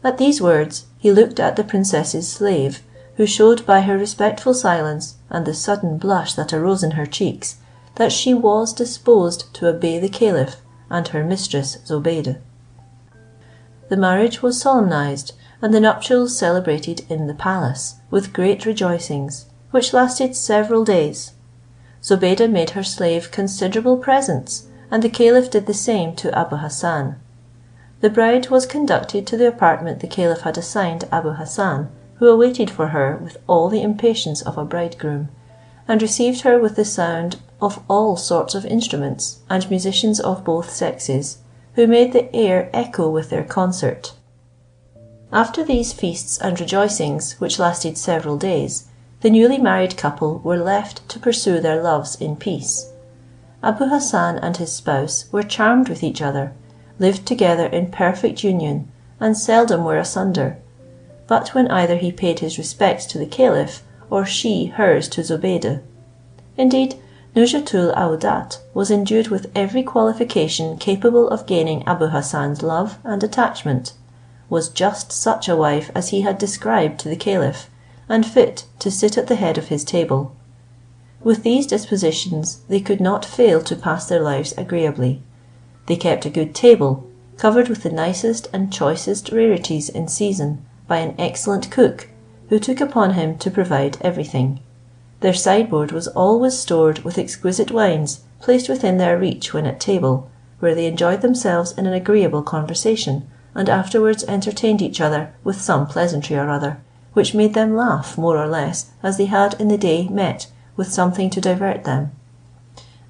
At these words he looked at the princess's slave, who showed by her respectful silence, and the sudden blush that arose in her cheeks, that she was disposed to obey the caliph and her mistress Zobeide. The marriage was solemnized, and the nuptials celebrated in the palace, with great rejoicings, which lasted several days. Zobeide made her slave considerable presents, and the caliph did the same to Abu Hassan. The bride was conducted to the apartment the caliph had assigned Abu Hassan, who awaited for her with all the impatience of a bridegroom, and received her with the sound of all sorts of instruments, and musicians of both sexes, who made the air echo with their concert. After these feasts and rejoicings, which lasted several days, the newly married couple were left to pursue their loves in peace. Abu Hassan and his spouse were charmed with each other, lived together in perfect union, and seldom were asunder, but when either he paid his respects to the caliph, or she hers to Zobeide. Indeed, Nujatul Audat was endued with every qualification capable of gaining Abu Hassan's love and attachment, was just such a wife as he had described to the caliph, and fit to sit at the head of his table. With these dispositions they could not fail to pass their lives agreeably. They kept a good table, covered with the nicest and choicest rarities in season, by an excellent cook, who took upon him to provide everything. Their sideboard was always stored with exquisite wines, placed within their reach when at table, where they enjoyed themselves in an agreeable conversation, and afterwards entertained each other with some pleasantry or other, which made them laugh more or less, as they had in the day met with something to divert them.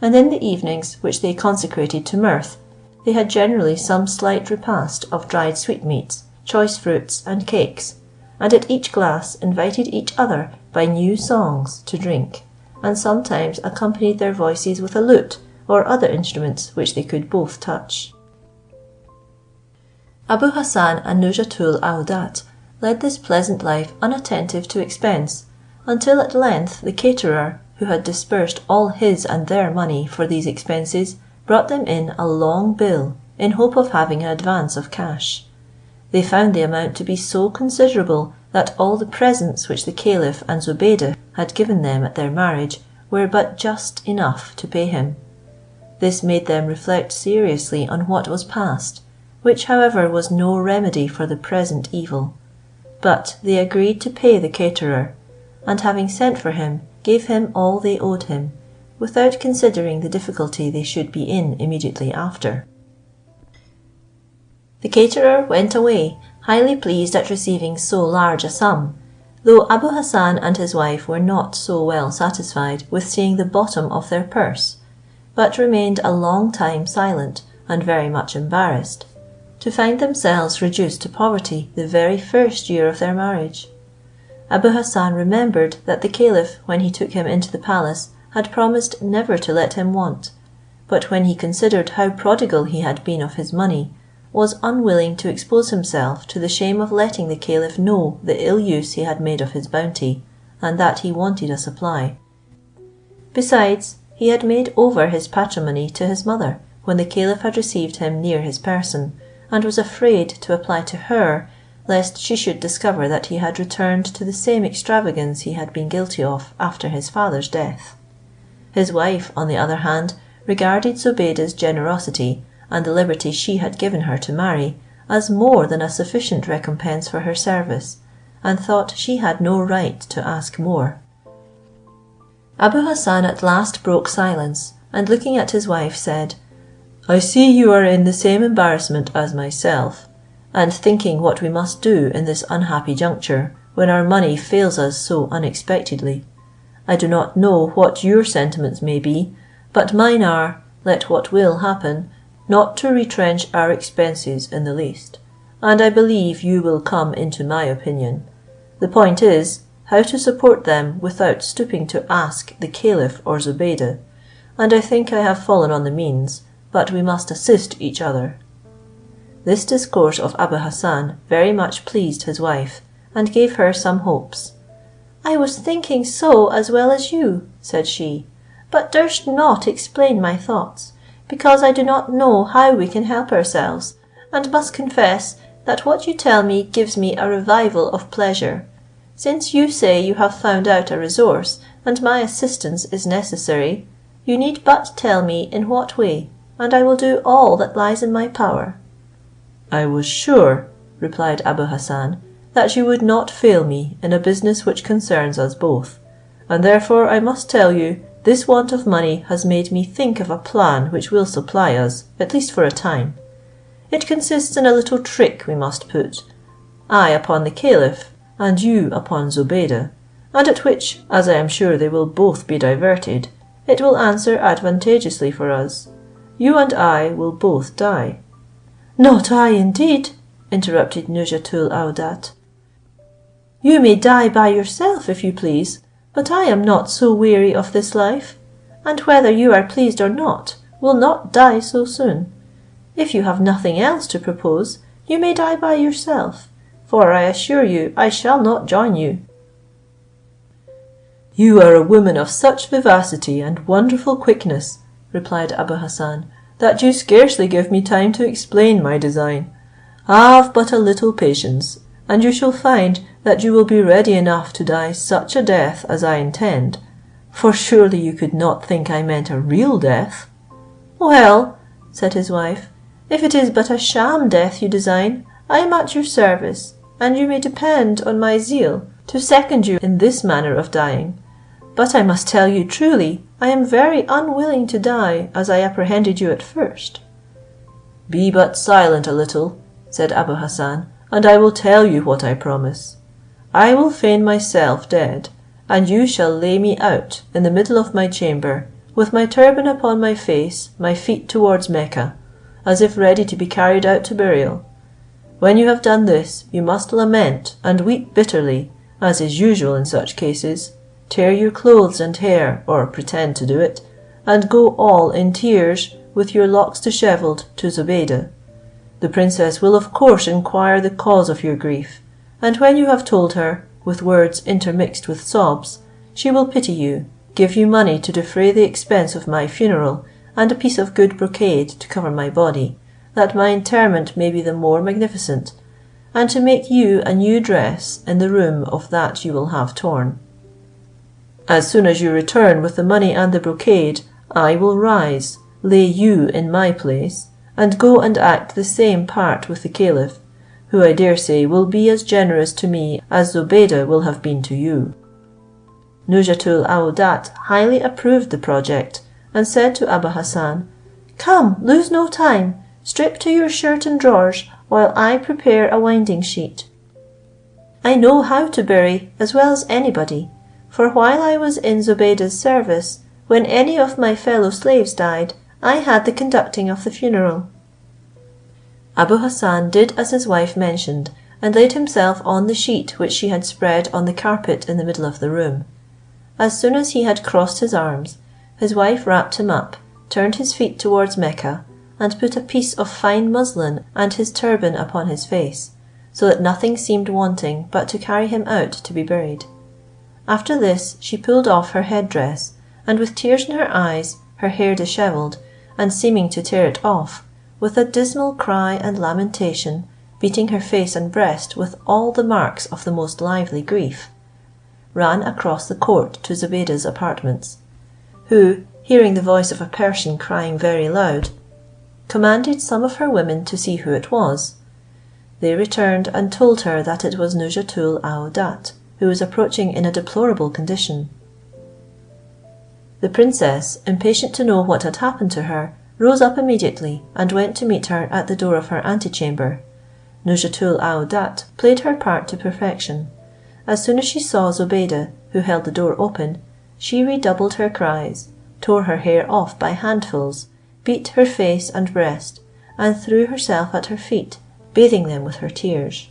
And in the evenings, which they consecrated to mirth, they had generally some slight repast of dried sweetmeats, choice fruits, and cakes, and at each glass invited each other by new songs to drink, and sometimes accompanied their voices with a lute or other instruments which they could both touch. Abu Hassan and Nujatul Audat led this pleasant life unattentive to expense, until at length the caterer, who had dispersed all his and their money for these expenses, brought them in a long bill, in hope of having an advance of cash. They found the amount to be so considerable, that all the presents which the caliph and Zobeide had given them at their marriage were but just enough to pay him. This made them reflect seriously on what was past, which however was no remedy for the present evil. But they agreed to pay the caterer, and having sent for him, gave him all they owed him, without considering the difficulty they should be in immediately after. The caterer went away, highly pleased at receiving so large a sum, though Abu Hassan and his wife were not so well satisfied with seeing the bottom of their purse, but remained a long time silent and very much embarrassed, to find themselves reduced to poverty the very first year of their marriage. Abu Hassan remembered that the caliph, when he took him into the palace, had promised never to let him want, but when he considered how prodigal he had been of his money, was unwilling to expose himself to the shame of letting the caliph know the ill use he had made of his bounty, and that he wanted a supply. Besides, he had made over his patrimony to his mother when the caliph had received him near his person, and was afraid to apply to her, lest she should discover that he had returned to the same extravagance he had been guilty of after his father's death. His wife, on the other hand, regarded Zobeide's generosity and the liberty she had given her to marry as more than a sufficient recompense for her service, and thought she had no right to ask more. Abu Hassan at last broke silence, and looking at his wife said, "I see you are in the same embarrassment as myself, and thinking what we must do in this unhappy juncture, when our money fails us so unexpectedly. I do not know what your sentiments may be, but mine are, let what will happen, not to retrench our expenses in the least, and I believe you will come into my opinion. The point is, how to support them without stooping to ask the caliph or Zobeide, and I think I have fallen on the means, but we must assist each other." This discourse of Abu Hassan very much pleased his wife, and gave her some hopes. "I was thinking so as well as you," said she, "but durst not explain my thoughts, because I do not know how we can help ourselves, and must confess that what you tell me gives me a revival of pleasure. Since you say you have found out a resource, and my assistance is necessary, you need but tell me in what way, and I will do all that lies in my power." "I was sure," replied Abu Hassan, "that you would not fail me in a business which concerns us both, and therefore I must tell you, this want of money has made me think of a plan which will supply us, at least for a time. It consists in a little trick we must put, I upon the caliph, and you upon Zobeide, and at which, as I am sure they will both be diverted, it will answer advantageously for us. You and I will both die." "Not I, indeed," interrupted Nujatul Audat. "You may die by yourself if you please, but I am not so weary of this life, and whether you are pleased or not, will not die so soon. If you have nothing else to propose, you may die by yourself, for I assure you I shall not join you." "You are a woman of such vivacity and wonderful quickness," replied Abu Hassan, "that you scarcely give me time to explain my design. Have but a little patience, and you shall find that you will be ready enough to die such a death as I intend, for surely you could not think I meant a real death." "Well," said his wife, "if it is but a sham death you design, I am at your service, and you may depend on my zeal to second you in this manner of dying. But I must tell you truly, I am very unwilling to die as I apprehended you at first." "Be but silent a little," said Abu Hassan, "and I will tell you what I promise. I will feign myself dead, and you shall lay me out in the middle of my chamber, with my turban upon my face, my feet towards Mecca, as if ready to be carried out to burial. When you have done this, you must lament and weep bitterly, as is usual in such cases, tear your clothes and hair, or pretend to do it, and go all in tears, with your locks dishevelled, to Zobeide. The princess will of course inquire the cause of your grief, and when you have told her, with words intermixed with sobs, she will pity you, give you money to defray the expense of my funeral, and a piece of good brocade to cover my body, that my interment may be the more magnificent, and to make you a new dress in the room of that you will have torn. As soon as you return with the money and the brocade, I will rise, lay you in my place, and go and act the same part with the caliph, who I dare say will be as generous to me as Zobeide will have been to you. Nujatul Aoudat highly approved the project, and said to Abu Hassan, "Come, lose no time, strip to your shirt and drawers, while I prepare a winding sheet. I know how to bury as well as anybody, for while I was in Zobeida's service, when any of my fellow slaves died, I had the conducting of the funeral." Abu Hassan did as his wife mentioned, and laid himself on the sheet which she had spread on the carpet in the middle of the room. As soon as he had crossed his arms, his wife wrapped him up, turned his feet towards Mecca, and put a piece of fine muslin and his turban upon his face, so that nothing seemed wanting but to carry him out to be buried. After this she pulled off her head dress, and with tears in her eyes, her hair dishevelled, and seeming to tear it off, with a dismal cry and lamentation, beating her face and breast with all the marks of the most lively grief, ran across the court to Zobeida's apartments, who, hearing the voice of a person crying very loud, commanded some of her women to see who it was. They returned and told her that it was Nujatul Aoudat, who was approaching in a deplorable condition. The princess, impatient to know what had happened to her, rose up immediately and went to meet her at the door of her antechamber. Nujatul Aoudat played her part to perfection. As soon as she saw Zobeide, who held the door open, she redoubled her cries, tore her hair off by handfuls, beat her face and breast, and threw herself at her feet, bathing them with her tears.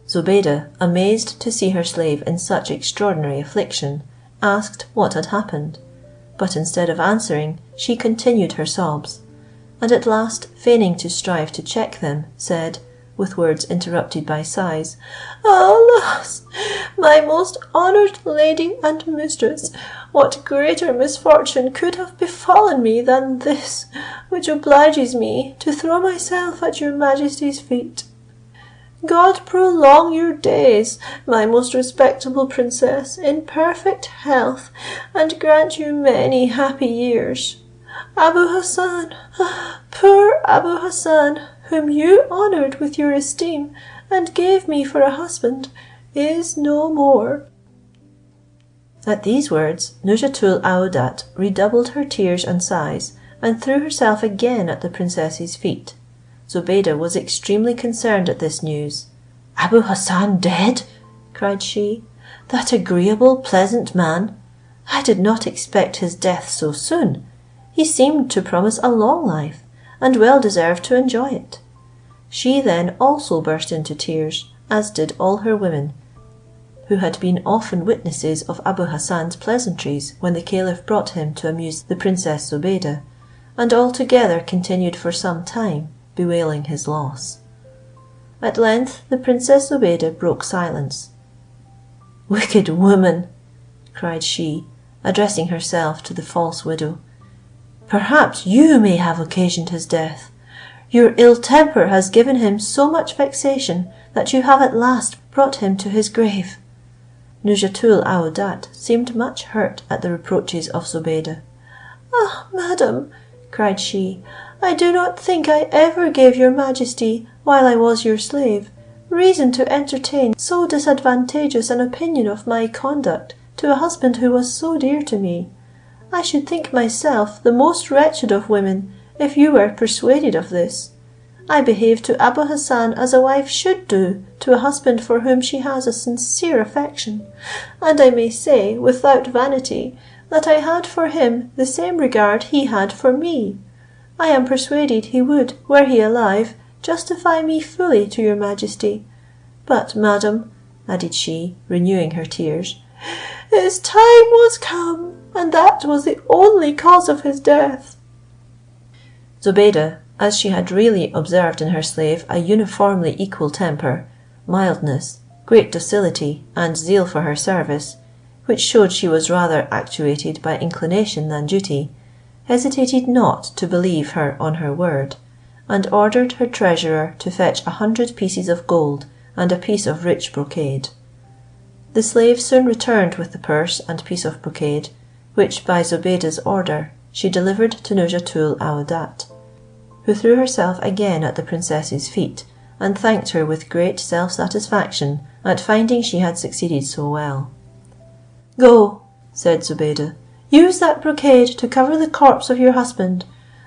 Zobeide, amazed to see her slave in such extraordinary affliction, asked what had happened, but instead of answering, she continued her sobs, and at last, feigning to strive to check them, said, with words interrupted by sighs, "Alas, my most honoured lady and mistress, what greater misfortune could have befallen me than this, which obliges me to throw myself at your majesty's feet? God prolong your days, my most respectable princess, in perfect health, and grant you many happy years. Abu Hassan, poor Abu Hassan, whom you honoured with your esteem, and gave me for a husband, is no more." At these words, Nujatul Aoudat redoubled her tears and sighs, and threw herself again at the princess's feet. Zobeide was extremely concerned at this news. "Abu Hassan dead?" cried she. "That agreeable, pleasant man! I did not expect his death so soon. He seemed to promise a long life, and well deserved to enjoy it." She then also burst into tears, as did all her women, who had been often witnesses of Abu Hassan's pleasantries when the caliph brought him to amuse the princess Zobeide, and all together continued for some time bewailing his loss. At length the princess Zobeide broke silence. "Wicked woman," cried she, addressing herself to the false widow, "perhaps you may have occasioned his death. Your ill temper has given him so much vexation that you have at last brought him to his grave." Nujatul Aoudat seemed much hurt at the reproaches of Zobeide. "Ah, madam," cried she, "I do not think I ever gave your majesty, while I was your slave, reason to entertain so disadvantageous an opinion of my conduct to a husband who was so dear to me. I should think myself the most wretched of women, if you were persuaded of this. I behaved to Abu Hassan as a wife should do to a husband for whom she has a sincere affection, and I may say, without vanity, that I had for him the same regard he had for me. I am persuaded he would, were he alive, justify me fully to your majesty. But, madam," added she, renewing her tears, "his time was come, and that was the only cause of his death." Zobeide, as she had really observed in her slave a uniformly equal temper, mildness, great docility, and zeal for her service, which showed she was rather actuated by inclination than duty, hesitated not to believe her on her word, and ordered her treasurer to fetch 100 pieces of gold and a piece of rich brocade. The slave soon returned with the purse and piece of brocade, which, by Zobeide's order, she delivered to Nujatul Aoudat, who threw herself again at the princess's feet, and thanked her with great self-satisfaction at finding she had succeeded so well. "Go," said Zobeide, "use that brocade to cover the corpse of your husband,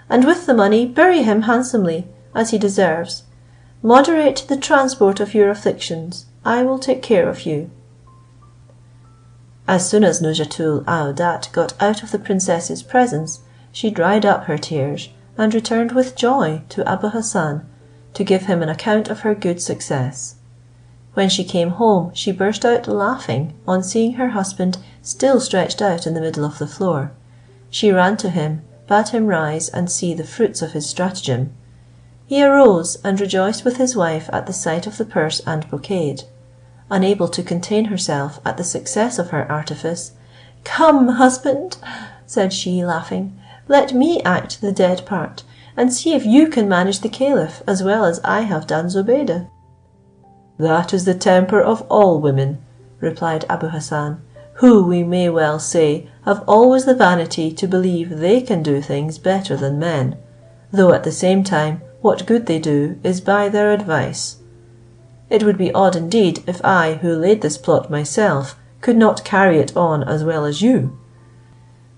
and with the money bury him handsomely, as he deserves. Moderate the transport of your afflictions. I will take care of you." As soon as Nouzhatoul aouadat got out of the princess's presence, she dried up her tears, and returned with joy to Abu Hassan, to give him an account of her good success. When she came home, she burst out laughing on seeing her husband still stretched out in the middle of the floor. She ran to him, bade him rise and see the fruits of his stratagem. He arose, and rejoiced with his wife at the sight of the purse and brocade. Unable to contain herself at the success of her artifice, "Come, husband," said she, laughing, "let me act the dead part, and see if you can manage the caliph as well as I have done Zobeide." "That is the temper of all women," replied Abu Hassan, "who, we may well say, have always the vanity to believe they can do things better than men, though at the same time what good they do is by their advice. It would be odd indeed if I, who laid this plot myself, could not carry it on as well as you.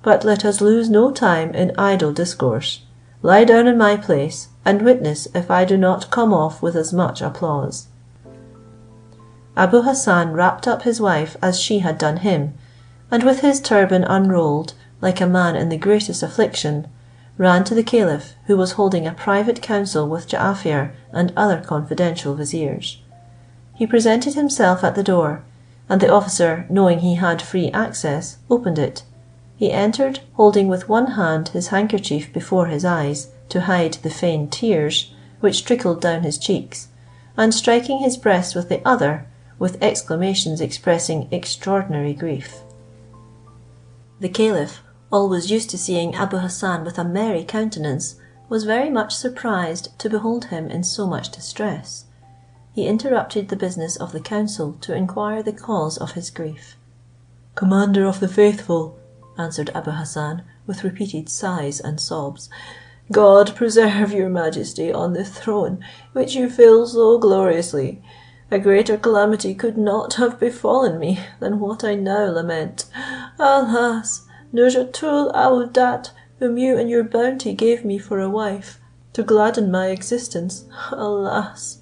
But let us lose no time in idle discourse. Lie down in my place, and witness if I do not come off with as much applause." Abu Hassan wrapped up his wife as she had done him, and with his turban unrolled, like a man in the greatest affliction, ran to the caliph, who was holding a private council with Jaaffier and other confidential viziers. He presented himself at the door, and the officer, knowing he had free access, opened it. He entered, holding with one hand his handkerchief before his eyes, to hide the feigned tears which trickled down his cheeks, and striking his breast with the other, with exclamations expressing extraordinary grief. The caliph, always used to seeing Abu Hassan with a merry countenance, was very much surprised to behold him in so much distress. He interrupted the business of the council to inquire the cause of his grief. "Commander of the faithful," answered Abu Hassan, with repeated sighs and sobs, "God preserve your majesty on the throne which you fill so gloriously. A greater calamity could not have befallen me than what I now lament. Alas! Nouzhatoul aouadat, whom you in your bounty gave me for a wife, to gladden my existence, alas!"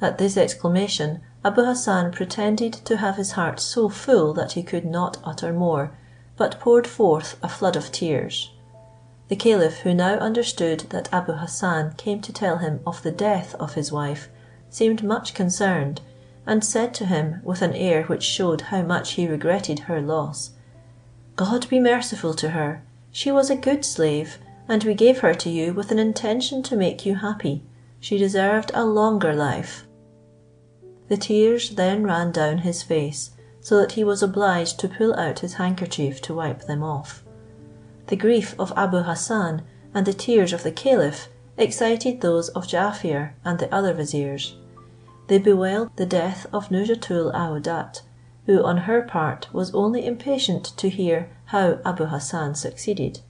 At this exclamation, Abu Hassan pretended to have his heart so full that he could not utter more, but poured forth a flood of tears. The caliph, who now understood that Abu Hassan came to tell him of the death of his wife, seemed much concerned, and said to him with an air which showed how much he regretted her loss, "God be merciful to her! She was a good slave, and we gave her to you with an intention to make you happy. She deserved a longer life." The tears then ran down his face, so that he was obliged to pull out his handkerchief to wipe them off. The grief of Abu Hassan and the tears of the caliph excited those of Jaaffier and the other viziers. They bewailed the death of Nouzhatoul aouadat, who on her part was only impatient to hear how Abu Hassan succeeded.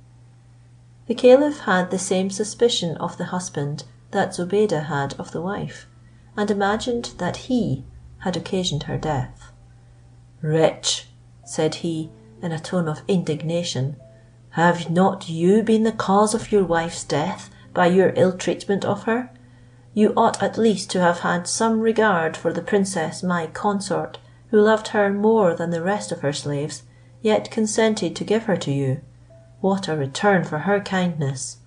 The caliph had the same suspicion of the husband that Zobeide had of the wife, and imagined that he had occasioned her death. "Wretch," said he, in a tone of indignation, "have not you been the cause of your wife's death by your ill treatment of her? You ought at least to have had some regard for the princess my consort, who loved her more than the rest of her slaves, yet consented to give her to you. What a return for her kindness!"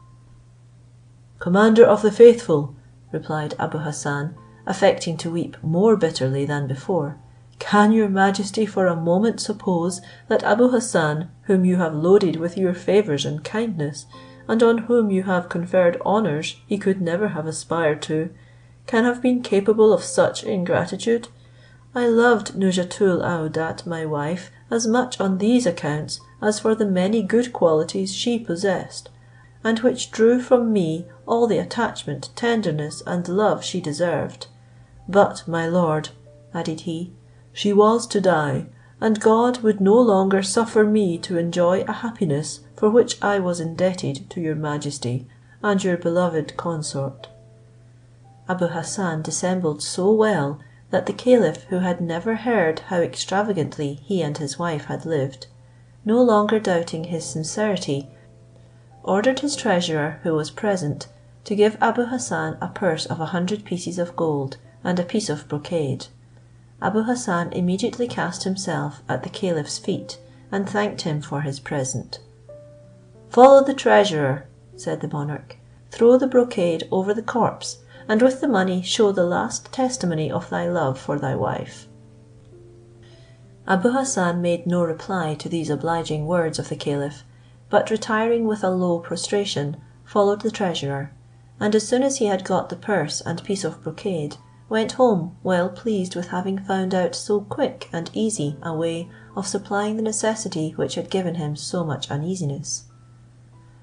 "Commander of the faithful," replied Abu Hassan, affecting to weep more bitterly than before, "can your majesty for a moment suppose that Abu Hassan, whom you have loaded with your favours and kindness, and on whom you have conferred honours he could never have aspired to, can have been capable of such ingratitude? I loved Nouzhatoul aouadat, my wife, as much on these accounts as for the many good qualities she possessed, and which drew from me all the attachment, tenderness, and love she deserved. But, my lord," added he, "she was to die, and God would no longer suffer me to enjoy a happiness for which I was indebted to your majesty and your beloved consort." Abu Hassan dissembled so well, that the Caliph, who had never heard how extravagantly he and his wife had lived, no longer doubting his sincerity, ordered his treasurer, who was present, to give Abu Hassan a purse of 100 pieces of gold and a piece of brocade. Abu Hassan immediately cast himself at the Caliph's feet and thanked him for his present. "Follow the treasurer," said the monarch, "throw the brocade over the corpse, and with the money show the last testimony of thy love for thy wife." Abu Hassan made no reply to these obliging words of the Caliph, but retiring with a low prostration, followed the treasurer, and as soon as he had got the purse and piece of brocade, went home, well pleased with having found out so quick and easy a way of supplying the necessity which had given him so much uneasiness.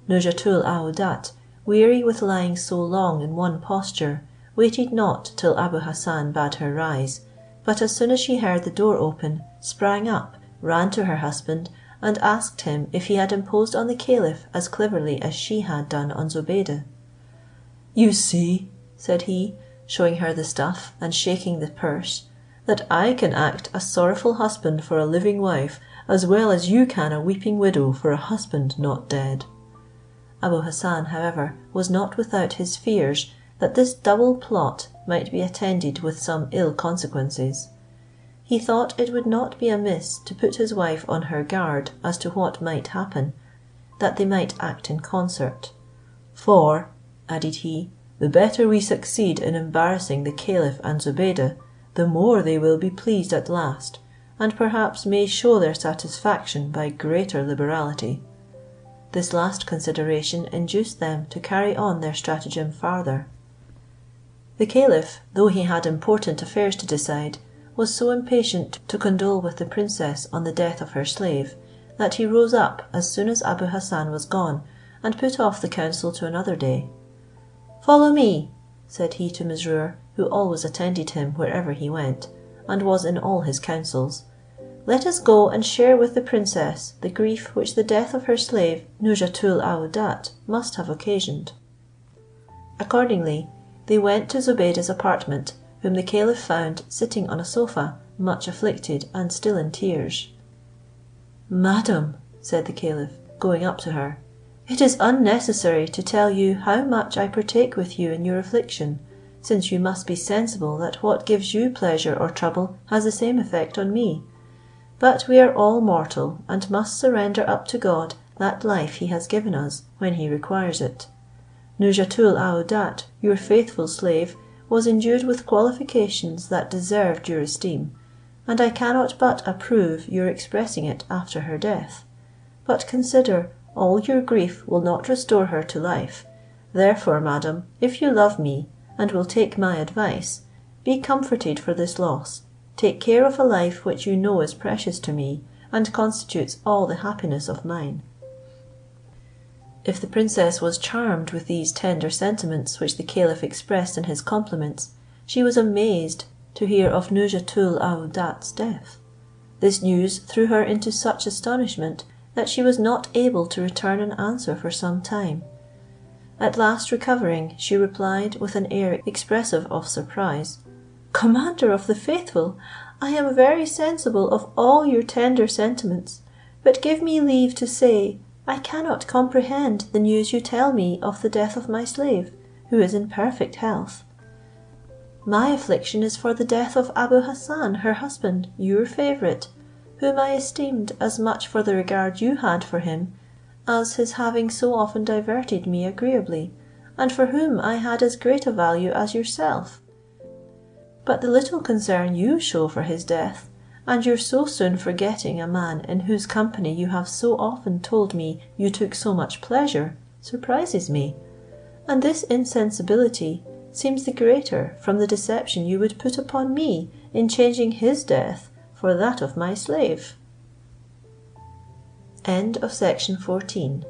Nouzhatoul aouadat, weary with lying so long in one posture, waited not till Abu Hassan bade her rise, but as soon as she heard the door open, sprang up, ran to her husband, and asked him if he had imposed on the Caliph as cleverly as she had done on Zobeide. "You see," said he, showing her the stuff and shaking the purse, "that I can act a sorrowful husband for a living wife, as well as you can a weeping widow for a husband not dead." Abu Hassan, however, was not without his fears that this double plot might be attended with some ill consequences. He thought it would not be amiss to put his wife on her guard as to what might happen, that they might act in concert. "For," added he, "the better we succeed in embarrassing the Caliph and Zobeide, the more they will be pleased at last, and perhaps may show their satisfaction by greater liberality." This last consideration induced them to carry on their stratagem farther. The Caliph, though he had important affairs to decide, was so impatient to condole with the princess on the death of her slave, that he rose up as soon as Abu Hassan was gone, and put off the council to another day. "Follow me," said he to Mesrour, who always attended him wherever he went, and was in all his councils. "Let us go and share with the princess the grief which the death of her slave Nouzhatoul aouadat must have occasioned." Accordingly, they went to Zobeide's apartment, whom the Caliph found sitting on a sofa, much afflicted and still in tears. "Madam," said the Caliph, going up to her, "it is unnecessary to tell you how much I partake with you in your affliction, since you must be sensible that what gives you pleasure or trouble has the same effect on me. But we are all mortal, and must surrender up to God that life he has given us when he requires it. Nouzhatoul aouadat, your faithful slave, was endued with qualifications that deserved your esteem, and I cannot but approve your expressing it after her death. But consider, all your grief will not restore her to life. Therefore, madam, if you love me, and will take my advice, be comforted for this loss. Take care of a life which you know is precious to me, and constitutes all the happiness of mine." If the princess was charmed with these tender sentiments which the Caliph expressed in his compliments, she was amazed to hear of Nouzhatoul aouadat's death. This news threw her into such astonishment that she was not able to return an answer for some time. At last recovering, she replied with an air expressive of surprise, "Commander of the faithful, I am very sensible of all your tender sentiments, but give me leave to say, I cannot comprehend the news you tell me of the death of my slave, who is in perfect health. My affliction is for the death of Abu Hassan, her husband, your favourite, whom I esteemed as much for the regard you had for him, as his having so often diverted me agreeably, and for whom I had as great a value as yourself. But the little concern you show for his death, and your so soon forgetting a man in whose company you have so often told me you took so much pleasure, surprises me, and this insensibility seems the greater from the deception you would put upon me in changing his death for that of my slave." Section 14.